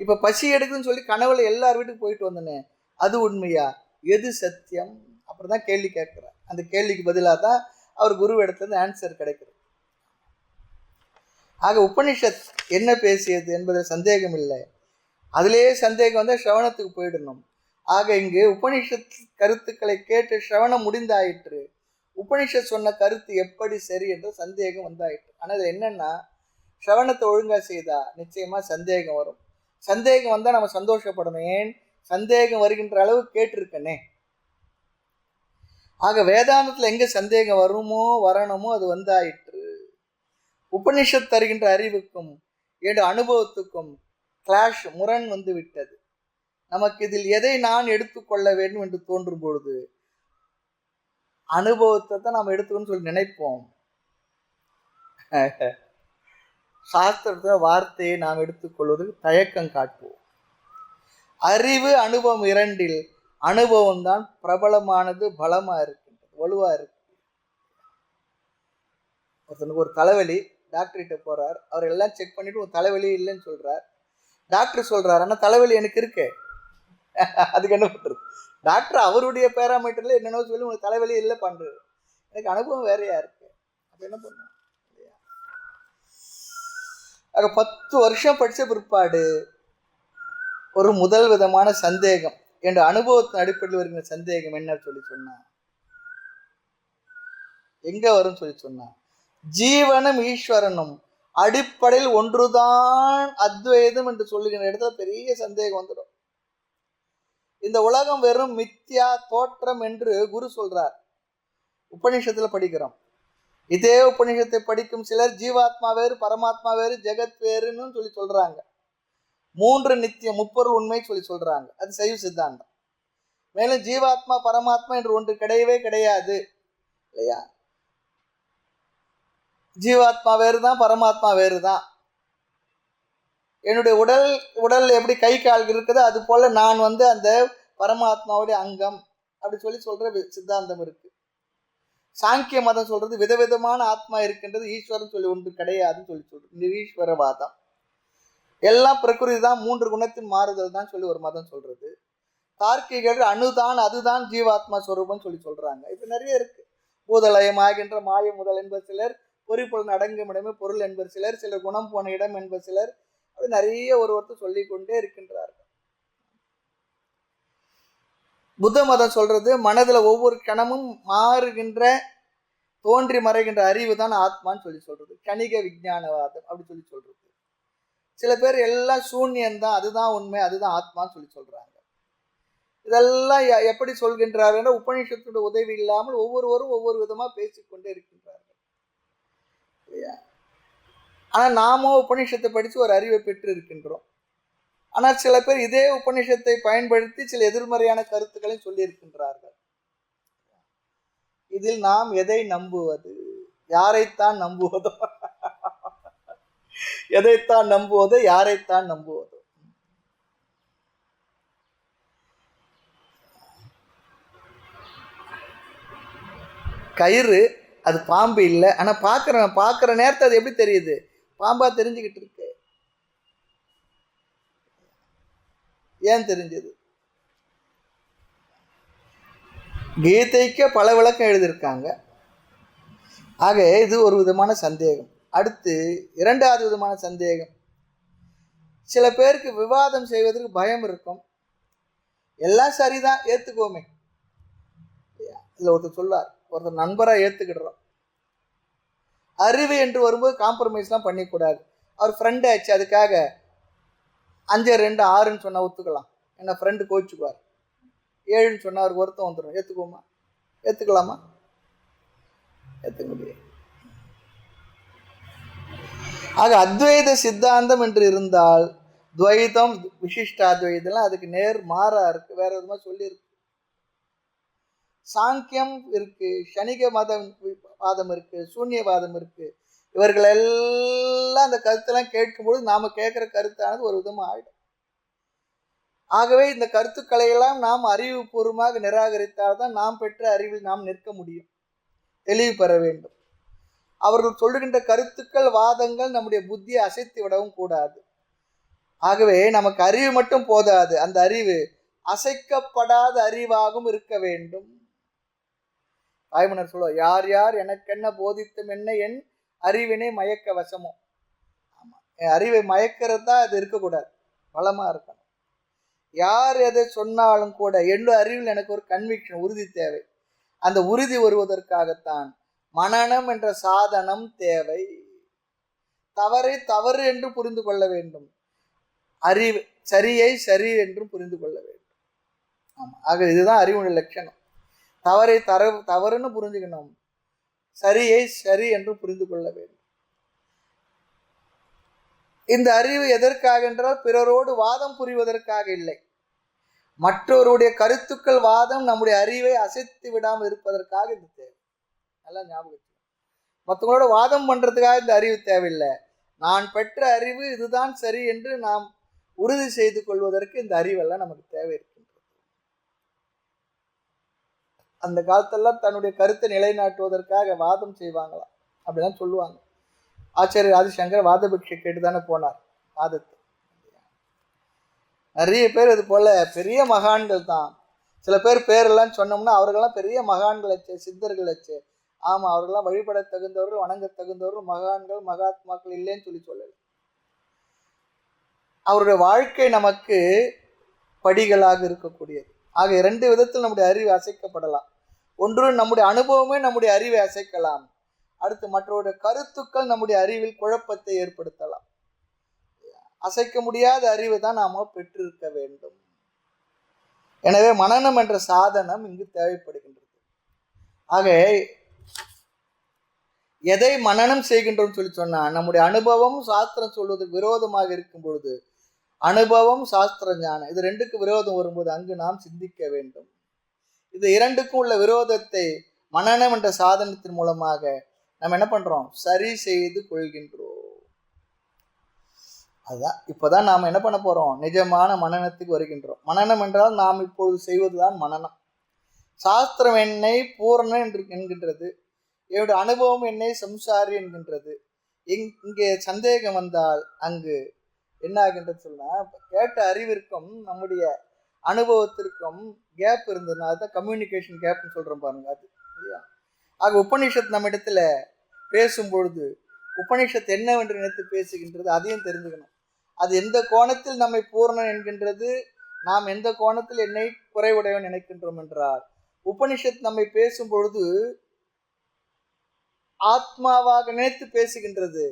A: இப்ப பசி எடுக்குதுன்னு சொல்லி கனவுல எல்லார் வீட்டுக்கு போயிட்டு வந்தேனே அது உண்மையா, எது சத்தியம்? அப்புறம் தான் கேள்வி கேட்கிறார். அந்த கேள்விக்கு பதிலாக தான் அவர் குரு இடத்துல இருந்து ஆன்சர் கிடைக்கிறது. ஆக உபனிஷத் என்ன பேசியது என்பதில் சந்தேகம் இல்லை. அதிலேயே சந்தேகம் வந்தால் ஸ்ரவணத்துக்கு போயிடணும். ஆக இங்கு உபனிஷத் கருத்துக்களை கேட்டு ஸ்ரவணம் முடிந்தாயிற்று. உபனிஷத் சொன்ன கருத்து எப்படி சரி என்ற சந்தேகம் வந்தாயிற்று. ஆனால் என்னன்னா, ஸ்ரவணத்தை ஒழுங்கா செய்தா நிச்சயமா சந்தேகம் வரும். சந்தேகம் வந்தா நம்ம சந்தோஷப்படணும். ஏன் சந்தேகம் வருகின்ற அளவு கேட்டிருக்கனே. ஆக வேதாந்தத்துல எங்க சந்தேகம் வருமோ வரணுமோ அது வந்தாயிற்று. உபனிஷத் தருகின்ற அறிவுக்கும் என்ற அனுபவத்துக்கும் கிளாஷ், முரண் வந்து விட்டது. நமக்கு இதில் எதை நான் எடுத்துக்கொள்ள வேண்டும் என்று தோன்றும் பொழுது அனுபவத்தை தான் நாம் எடுத்துக்கணும்னு சொல்லி நினைப்போம். சாஸ்திரத்துல வார்த்தையை நாம் எடுத்துக்கொள்வதற்கு தயக்கம் காட்டுவோம். அறிவு அனுபவம் இரண்டில் அனுபவம் தான் பிரபலமானது, பலமா இருக்கின்றது, வலுவா இருக்கு. ஒருத்தனுக்கு ஒரு தலைவலி, டாக்டர் கிட்ட போறார். அவர் எல்லாம் செக் பண்ணிட்டு ஒரு தலைவலி இல்லைன்னு சொல்றார். டாக்டர் சொல்றாரு, ஆனா தலைவலி எனக்கு இருக்கு. அதுக்கு என்ன பண்றது? டாக்டர் அவருடைய பேராமீட்டர்ல என்னென்ன சொல்லி உங்களுக்கு தலைவலி இல்லை பண்றது, எனக்கு அனுபவம் வேறையா இருக்கு. அப்ப என்ன பண்ணும்? 10 வருஷம் படிச்ச பிற்பாடு ஒரு முதல் விதமான சந்தேகம், என்ற அனுபவத்தின் அடிப்படையில் வருகிற சந்தேகம் என்ன சொல்லி சொன்னா, எங்க வரும் சொல்லி சொன்னா, ஜீவனும் ஈஸ்வரனும் அடிப்படையில் ஒன்றுதான் அத்வைதம் என்று சொல்லுகிற இடத்துல பெரிய சந்தேகம் வந்துடும். இந்த உலகம் வெறும் மித்யா தோற்றம் என்று குரு சொல்றார். உபநிஷத்துல படிக்கிறோம். இதே உபநிஷத்தை படிக்கும் சிலர் ஜீவாத்மா வேறு, பரமாத்மா வேறு, ஜெகத் வேறுன்னு சொல்லி சொல்றாங்க. 3 நித்தியம், முப்பொருள் உண்மை சொல்லி சொல்றாங்க. அது சைவ சித்தாந்தம். மேலும் ஜீவாத்மா பரமாத்மா என்று ஒன்று கிடையவே கிடையாது, இல்லையா? ஜீவாத்மா வேறுதான், பரமாத்மா வேறுதான். என்னுடைய உடல் எப்படி கை கால் இருக்குது, அது போல நான் அந்த பரமாத்மாவுடைய அங்கம் அப்படி சொல்லி சொல்ற சித்தாந்தம் இருக்கு. சாங்கிய மதம் சொல்றது விதவிதமான ஆத்மா இருக்கின்றது, ஈஸ்வரன் சொல்லி ஒன்று கிடையாதுன்னு சொல்லி சொல்றது நிரீஸ்வரவாதம். எல்லாம் பிரகிருதி தான், 3 குணத்தின் மாறுதல் தான் சொல்லி ஒரு மதம் சொல்றது. தார்க்கிகள் அணுதான், அதுதான் ஜீவாத்மா ஸ்வரூபம் சொல்லி சொல்றாங்க. இப்ப நிறைய இருக்கு. பூதலயம் ஆகின்ற மாய முதல் என்பர் சிலர், பொறிப்பொருள் அடங்கும் இடமே பொருள் என்பர் சிலர், சிலர் குணம் போன இடம் என்பர் சிலர், அப்படி நிறைய ஒருத்தர் சொல்லிக் கொண்டே இருக்கின்றார்கள். புத்த மதம் சொல்றது மனதுல ஒவ்வொரு கணமும் மாறுகின்ற, தோன்றி மறைகின்ற அறிவு தான் ஆத்மான்னு சொல்லி சொல்றது. கணிக விஞ்ஞானவாதம் அப்படி சொல்லி சொல்றது. சில பேர் எல்லாம் சூன்யம்தான், அதுதான் உண்மை, அதுதான் ஆத்மான்னு சொல்லி சொல்றாங்க. இதெல்லாம் எப்படி சொல்கின்றார்கள்? உபநிஷத்தோட உதவி இல்லாமல் ஒவ்வொருவரும் ஒவ்வொரு விதமா பேசிக்கொண்டே இருக்கின்றார்கள், இல்லையா? ஆனா நாமோ உபநிஷத்தை படிச்சு ஒரு அறிவை பெற்று இருக்கின்றோம். ஆனால் சில பேர் இதே உபநிஷத்தை பயன்படுத்தி சில எதிர்மறையான கருத்துக்களை சொல்லி இருக்கின்றார்கள். இதில் நாம் எதை நம்புவது? யாரைத்தான் நம்புவதோ? எதைத்தான் நம்புவதோ, யாரைத்தான் நம்புவதோ? கயிறு அது பாம்பு இல்லை, ஆனா பார்க்குற நேரத்தை அது எப்படி தெரியுது? பாம்பா தெரிஞ்சுக்கிட்டு இருக்கு. ஏன் தெரிஞ்சது? கீதைக்கு பல விளக்கம் எழுதியிருக்காங்க. ஆக இது ஒரு விதமான சந்தேகம். அடுத்து 2வது விதமான சந்தேகம், சில பேருக்கு விவாதம் செய்வதற்கு பயம் இருக்கும். எல்லாம் சரிதான், ஏத்துக்கோமே. இதுல ஒருத்தர் சொல்லார், ஒருத்தர் நண்பரா ஏத்துக்கிடுறோம். அறிவு என்று வரும்போது காம்ப்ரமைஸ்லாம் பண்ணிக்கூடாது. அவர் ஃப்ரெண்டு ஆச்சு, அதுக்காக 5 2 6ன்னு சொன்னா ஒத்துக்கலாம். என்ன ஃப்ரெண்டு கோச்சுக்குவார். 7ன்னு சொன்னா அவருக்கு வருத்தம் வந்துடும். ஏத்துக்கோமா? ஏத்துக்கலாமா? ஏத்துக்க முடியாது. ஆக அத்வைத சித்தாந்தம் என்று இருந்தால் துவைதம், விசிஷ்டாத்வைதம் அதுக்கு நேர் மாறா இருக்கு, வேற விதமா சொல்லியிருக்கு. சாங்கியம் இருக்கு, சனிக வாதம் இருக்கு, சூன்யவாதம் இருக்கு. இவர்கள் எல்லாம் அந்த கருத்தெல்லாம் கேட்கும்போது நாம கேட்கிற கருத்தானது ஒரு விதமா ஆயிடும். ஆகவே இந்த கருத்துக்களை எல்லாம் நாம் அறிவுபூர்வமாக நிராகரித்தால்தான் நாம் பெற்ற அறிவில் நாம் நிற்க முடியும், தெளிவு பெற வேண்டும். அவர்கள் சொல்லுகின்ற கருத்துக்கள், வாதங்கள் நம்முடைய புத்தியை அசைத்து விடவும் கூடாது. ஆகவே நமக்கு அறிவு மட்டும் போதாது, அந்த அறிவு அசைக்கப்படாத அறிவாகவும் இருக்க வேண்டும். தாய்மன்னர் சொல்லுவார், யார் யார் எனக்கென்ன போதித்தும் என்ன என் அறிவினை மயக்க வசமோ. ஆமா, என் அறிவை மயக்கிறது தான் அது இருக்கக்கூடாது, பலமா இருக்கணும். யார் எதை சொன்னாலும் கூட என்னோட அறிவில் எனக்கு ஒரு கன்விக்ஷன், உறுதி தேவை. அந்த உறுதி வருவதற்காகத்தான் மனனம் என்ற சாதனம் தேவை. தவறை தவறு என்று புரிந்து கொள்ள வேண்டும், அறிவு சரியை சரி என்றும் புரிந்து கொள்ள வேண்டும். ஆமா, ஆக இதுதான் அறிவுடைய லட்சணம். தவறை தவறுன்னு புரிஞ்சுக்கணும், சரியை சரி என்று புரிந்து கொள்ள வேண்டும். இந்த அறிவு எதற்காக என்றால் பிறரோடு வாதம் புரிவதற்காக இல்லை, மற்றவருடைய கருத்துக்கள் வாதம் நம்முடைய அறிவை அசைத்து விடாமல் இருப்பதற்காக இது தேவை. நல்லா ஞாபகம். மற்றவங்களோட வாதம் பண்றதுக்காக இந்த அறிவு தேவையில்லை. நான் பெற்ற அறிவு இதுதான் சரி என்று நாம் உறுதி செய்து கொள்வதற்கு இந்த அறிவெல்லாம் நமக்கு தேவை இருக்கின்றது. அந்த காலத்தெல்லாம் தன்னுடைய கருத்தை நிலைநாட்டுவதற்காக வாதம் செய்வாங்களாம், அப்படிலாம் சொல்லுவாங்க. ஆச்சாரியர் ஆதிசங்கர் வாதபிக்ஷை கேட்டு தானே போனார் வாதத்தை. நிறைய பேர் இது போல பெரிய மகான்கள் தான். சில பேர் பேரெல்லாம் சொன்னோம்னா அவர்களெல்லாம் பெரிய மகான்கள் ஆச்சு, சித்தர்கள் ஆச்சு. ஆமாம், அவர்களெல்லாம் வழிபட தகுந்தவர்கள், வணங்க தகுந்தவர்கள், மகான்கள், மகாத்மாக்கள் இல்லைன்னு சொல்லலை. அவருடைய வாழ்க்கை நமக்கு படிகளாக இருக்கக்கூடியது. ஆக 2 விதத்தில் நம்முடைய அறிவு அசைக்கப்படலாம். ஒன்று, நம்முடைய அனுபவமே நம்முடைய அறிவை அசைக்கலாம். அடுத்து, மற்றவருடைய கருத்துக்கள் நம்முடைய அறிவில் குழப்பத்தை ஏற்படுத்தலாம். அசைக்க முடியாத அறிவு தான் நாம பெற்றிருக்க வேண்டும். எனவே மனனம் என்ற சாதனம் இங்கு தேவைப்படுகின்றது. ஆக எதை மனனம் செய்கின்றோம் சொன்னா, நம்முடைய அனுபவம் சாஸ்திரம் சொல்வதற்கு விரோதமாக இருக்கும் பொழுது, அனுபவம் சாஸ்திர ஞானம் இது 2க்கு விரோதம் வரும்போது அங்கு நாம் சிந்திக்க வேண்டும். இது 2க்கும் உள்ள விரோதத்தை மனனம் என்ற சாதனத்தின் மூலமாக நம்ம என்ன பண்றோம், சரி செய்து கொள்கின்றோம். அதுதான் இப்பதான் நாம் என்ன பண்ண போறோம், நிஜமான மனனத்துக்கு வருகின்றோம். மனனம் என்றால் நாம் இப்பொழுது செய்வதுதான் மனனம். சாஸ்திரம் என்னை பூரண என்று என்கின்றது, என்னுடைய அனுபவம் என்னை சம்சாரி என்கின்றது. இங்கே சந்தேகம் வந்தால் அங்கு என்ன ஆகின்றது சொன்னா, கேட்ட அறிவிற்கும் நம்முடைய அனுபவத்திற்கும் கேப் இருந்ததுன்னா அதுதான் கம்யூனிகேஷன் கேப்னு சொல்றோம் பாருங்க, அது இல்லையா. ஆக உபநிஷத் நம்ம இடத்துல பேசும்பொழுது உபநிஷத் என்னவென்று நினைத்து பேசுகின்றது அதையும் தெரிஞ்சுக்கணும். அது எந்த கோணத்தில் நம்மை பூரணன் என்கின்றது, நாம் எந்த கோணத்தில் என்னை குறைவுடையவன் நினைக்கின்றோம் என்றால், உபநிஷத் நம்மை பேசும் பொழுது ஆத்மாவாக நினைத்து பேசுகின்றது.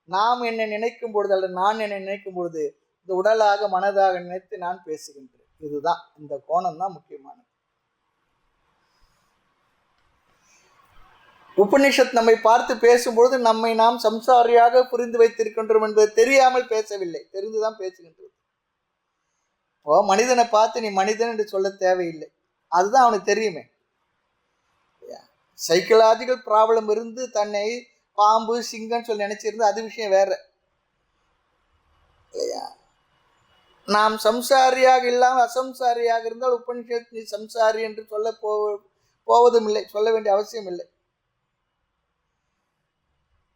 A: நாம் என்னை நினைக்கும் பொழுது அல்லது நான் என்னை நினைக்கும் பொழுது இந்த உடலாக மனதாக நினைத்து நான் பேசுகின்றேன். இதுதான், இந்த கோணம் தான் முக்கியமானது. உபநிஷத் நம்மை பார்த்து பேசும்பொழுது நம்மை நாம் சம்சாரியாக புரிந்து வைத்திருக்கின்றோம் என்பது தெரியாமல் பேசவில்லை, தெரிந்துதான் பேசுகின்றது. இப்போ மனிதனை பார்த்து நீ மனிதன் என்று சொல்ல தேவையில்லை, அதுதான் அவனுக்கு தெரியுமே. சைக்கலாஜிக்கல் ப்ராப்ளம் இருந்து தன்னை பாம்பு சிங்கம் சொல்லி நினைச்சிருந்து அது விஷயம் வேற இல்லையா. நாம் சம்சாரியாக இல்லாமல் அசம்சாரியாக இருந்தால் உபநிஷத் நீ சம்சாரி என்று சொல்ல போவதும் இல்லை, சொல்ல வேண்டிய அவசியம் இல்லை.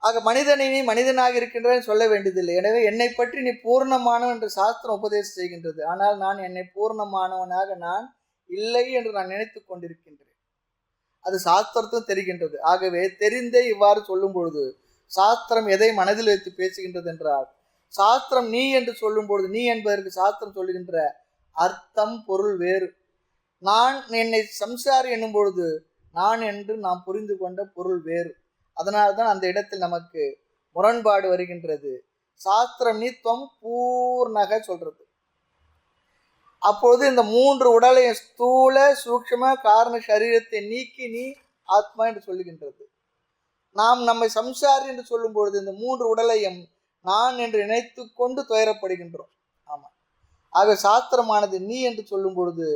A: ஆக மனிதனை நீ மனிதனாக இருக்கின்றன்னு சொல்ல வேண்டியதில்லை. எனவே என்னை பற்றி நீ பூர்ணமானவன் என்று சாஸ்திரம் உபதேசம் செய்கின்றது. ஆனால் நான் என்னை பூர்ணமானவனாக நான் இல்லை என்று நான் நினைத்து கொண்டிருக்கின்றேன். அது சாஸ்திரத்தும் தெரிகின்றது. ஆகவே தெரிந்தே இவ்வாறு சொல்லும் பொழுது சாஸ்திரம் எதை மனதில் வைத்து பேசுகின்றது என்றால், சாஸ்திரம் நீ என்று சொல்லும் பொழுது நீ என்பதற்கு சாஸ்திரம் சொல்லுகின்ற அர்த்தம் பொருள் வேறு. நான் என்னை சம்சாரி என்னும் பொழுது நான் என்று நாம் புரிந்து கொண்ட பொருள் வேறு. அதனால்தான் அந்த இடத்தில் நமக்கு முரண்பாடு வருகின்றது. சாஸ்திரம் நீ துவம் பூர்ணக சொல்றது. அப்பொழுது இந்த 3 உடலை ஸ்தூல சூக்ஷ்ம காரண சரீரத்தை நீக்கி நீ ஆத்மா என்று சொல்லுகின்றது. நாம் நம்மை சம்சாரி என்று சொல்லும் பொழுது இந்த 3 உடலையும் நான் என்று நினைத்து கொண்டு துயரப்படுகின்றோம். ஆமாம். ஆக சாஸ்திரமானது நீ என்று சொல்லும் பொழுது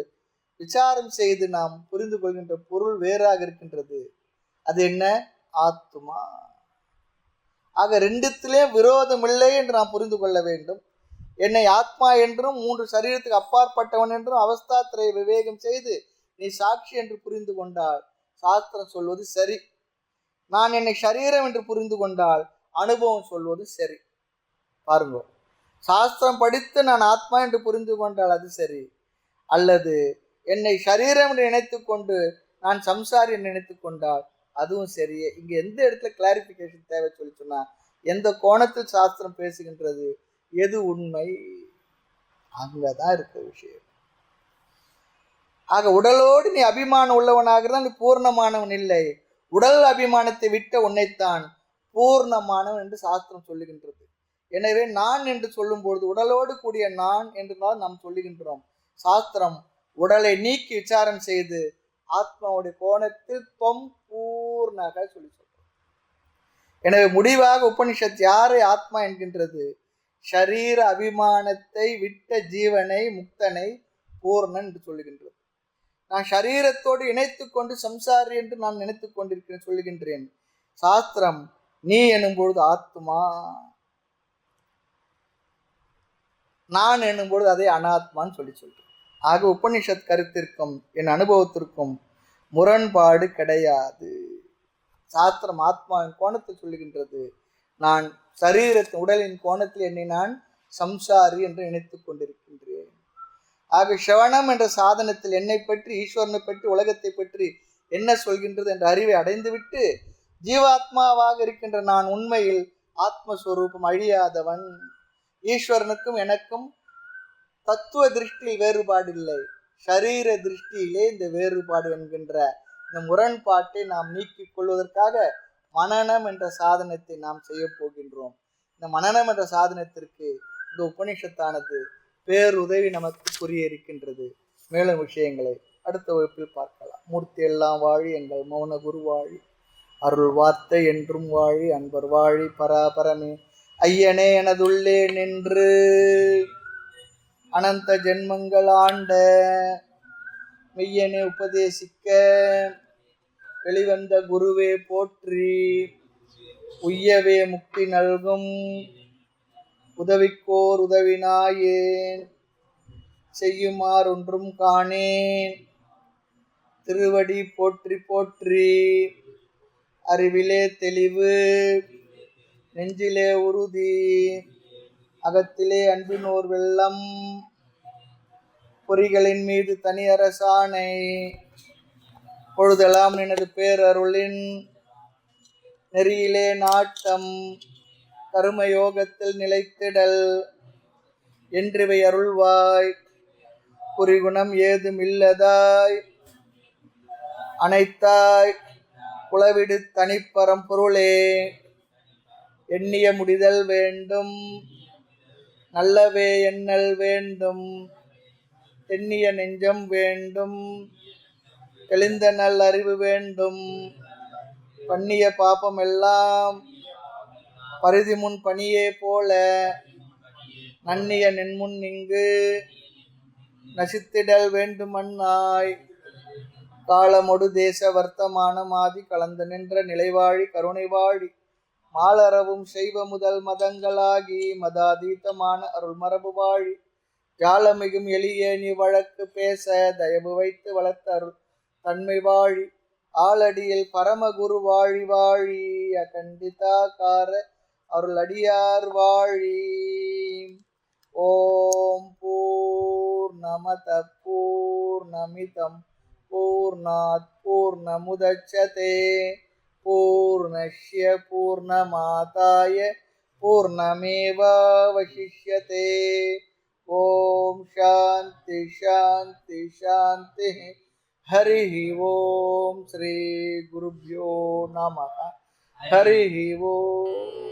A: விசாரம் செய்து நாம் புரிந்து கொள்கின்ற பொருள் வேறாக இருக்கின்றது. அது என்ன? ஆத்மா. ஆக 2த்திலே விரோதம் இல்லை என்று நாம் புரிந்து கொள்ள வேண்டும். என்னை ஆத்மா என்றும் 3 சரீரத்துக்கு அப்பாற்பட்டவன் என்றும் அவஸ்தாத்திரை விவேகம் செய்து நீ சாட்சி என்று புரிந்து கொண்டால் சாஸ்திரம் சொல்வது சரி. நான் என்னை சரீரம் என்று புரிந்து கொண்டால் அனுபவம் சொல்வது சரி. பாருங்க, சாஸ்திரம் படித்து நான் ஆத்மா என்று புரிந்து கொண்டால் அது சரி, அல்லது என்னை சரீரம் என்று நினைத்து கொண்டு நான் சம்சாரி என்று நினைத்து கொண்டால் அதுவும் சரியே. இங்கே எந்த இடத்துல கிளாரிஃபிகேஷன் தேவை சொல்லி சொன்னா, எந்த கோணத்தில் சாஸ்திரம் பேசுகின்றது, எது உண்மை, அங்கதான் இருக்க விஷயம். ஆக உடலோடு நீ அபிமானம் உள்ளவனாக இருந்தால் நீ பூர்ணமானவன் இல்லை. உடல் அபிமானத்தை விட்ட உன்னைத்தான் பூர்ணமானவன் என்று சாஸ்திரம் சொல்லுகின்றது. எனவே நான் என்று சொல்லும் பொழுது உடலோடு கூடிய நான் என்றுதான் நாம் சொல்லுகின்றோம். சாஸ்திரம் உடலை நீக்கி விசாரம் செய்து ஆத்மாவுடைய கோணத்தில் தொம் பூர்ணக சொல்லி சொல்றோம். எனவே முடிவாக உபனிஷத் யாரை ஆத்மா என்கின்றது, ஷரீர அபிமானத்தை விட்ட ஜீவனை முக்தனை பூர்ணன் என்று சொல்லுகின்றது. நான் ஷரீரத்தோடு இணைத்து கொண்டு சம்சாரி என்று நான் நினைத்து கொண்டிருக்கிறேன் சொல்லுகின்றேன். சாஸ்திரம் நீ எனும் பொழுது ஆத்மா, நான் எனும் பொழுது அதை அனாத்மான்னு சொல்றேன். ஆக உபனிஷத் கருத்திற்கும் என் அனுபவத்திற்கும் முரண்பாடு கிடையாது. சாஸ்திரம் ஆத்மாவின் கோணத்தில் சொல்லுகின்றது, நான் சரீரத்தின் உடலின் கோணத்தில் என்னை நான் சம்சாரி என்று நினைத்து கொண்டிருக்கின்றேன். ஆக சிவனம் என்ற சாதனத்தில் என்னை பற்றி, ஈஸ்வரனை பற்றி, உலகத்தை பற்றி என்ன சொல்கின்றது என்ற அறிவை அடைந்துவிட்டு ஜீவாத்மாவாக இருக்கின்ற நான் உண்மையில் ஆத்மஸ்வரூபம் அழியாதவன். ஈஸ்வரனுக்கும் எனக்கும் தத்துவ திருஷ்டியில் வேறுபாடு இல்லை, ஷரீர திருஷ்டியிலே இந்த வேறுபாடு என்கின்ற இந்த முரண்பாட்டை நாம் நீக்கிக் கொள்வதற்காக மனனம் என்ற சாதனத்தை நாம் செய்ய போகின்றோம். இந்த மனனம் என்ற சாதனத்திற்கு இந்த உபனிஷத்தானது பேருதவி நமக்கு புரிய இருக்கின்றது. மேலும் விஷயங்களை அடுத்த வகுப்பில் பார்க்கலாம். மூர்த்தி எல்லாம் வாழி, எங்கள் மௌன குரு வாழி, அருள் வார்த்தை என்றும் வாழி, அன்பர் வாழி, பராபரமே ஐயனே எனதுள்ளே நின்று அனந்த ஜென்மங்கள் ஆண்ட மெய்யனே உபதேசிக்க வெளிவந்த குருவே போற்றி, உய்யவே முக்தி நல்கும் உதவிக்கோர் உதவினாயேன், செய்யுமாறு ஒன்றும் காணேன் திருவடி போற்றி போற்றி. அறிவிலே தெளிவு, நெஞ்சிலே உறுதி, அகத்திலே அன்பினோர் வெள்ளம், பொறிகளின் மீது தனி அரசாணை, பொழுதெல்லாம் எனது பேரருளின் நெறியிலே நாட்டம், கருமயோகத்தில் நிலைத்திடல் என்றிவை அருள்வாய், குறிகுணம் ஏதும் இல்லதாய் அனைத்தாய் குளவிடு தனிப்பரம் பொருளே, எண்ணிய முடிதல் வேண்டும், நல்லவே எண்ணல் வேண்டும், தென்னிய நெஞ்சம் வேண்டும், தெளிந்த நல் அறிவு வேண்டும், பண்ணிய பாப்பம் எல்லாம் பரிதி முன் பணியே போல நன்னிய நென்முன் இங்கு நசித்திடல் வேண்டுமன்னாய், காலமொடு தேச வர்த்தமானம் ஆதி கலந்து நின்ற நிலைவாழி கருணை வாழி, மாலறவும் செய்வ முதல் மதங்களாகி மதாதீதமான அருள் மரபு வாழி, ஜாலமிகும் எளிய நீ வழக்கு பேச தயவு வைத்து வளர்த்த அருள் தன்மை வாழி, ஆளடியில் பரமகுரு வாழி வாழி, அகண்டிதாகார அருள் அடியார் வாழி. ஓம் பூர்ணமத பூர்ணமிதம் பூர்ணாத் பூர்ணமுதச்யதே பூர்ணஸ்ய பூர்ணமாதாய பூர்ணமேவாவசிஷ்யதே. ஓம் சாந்தி சாந்தி சாந்தி. ஹரி ஓம். ஸ்ரீ குருப்யோ நமः. ஹரி ஓம்.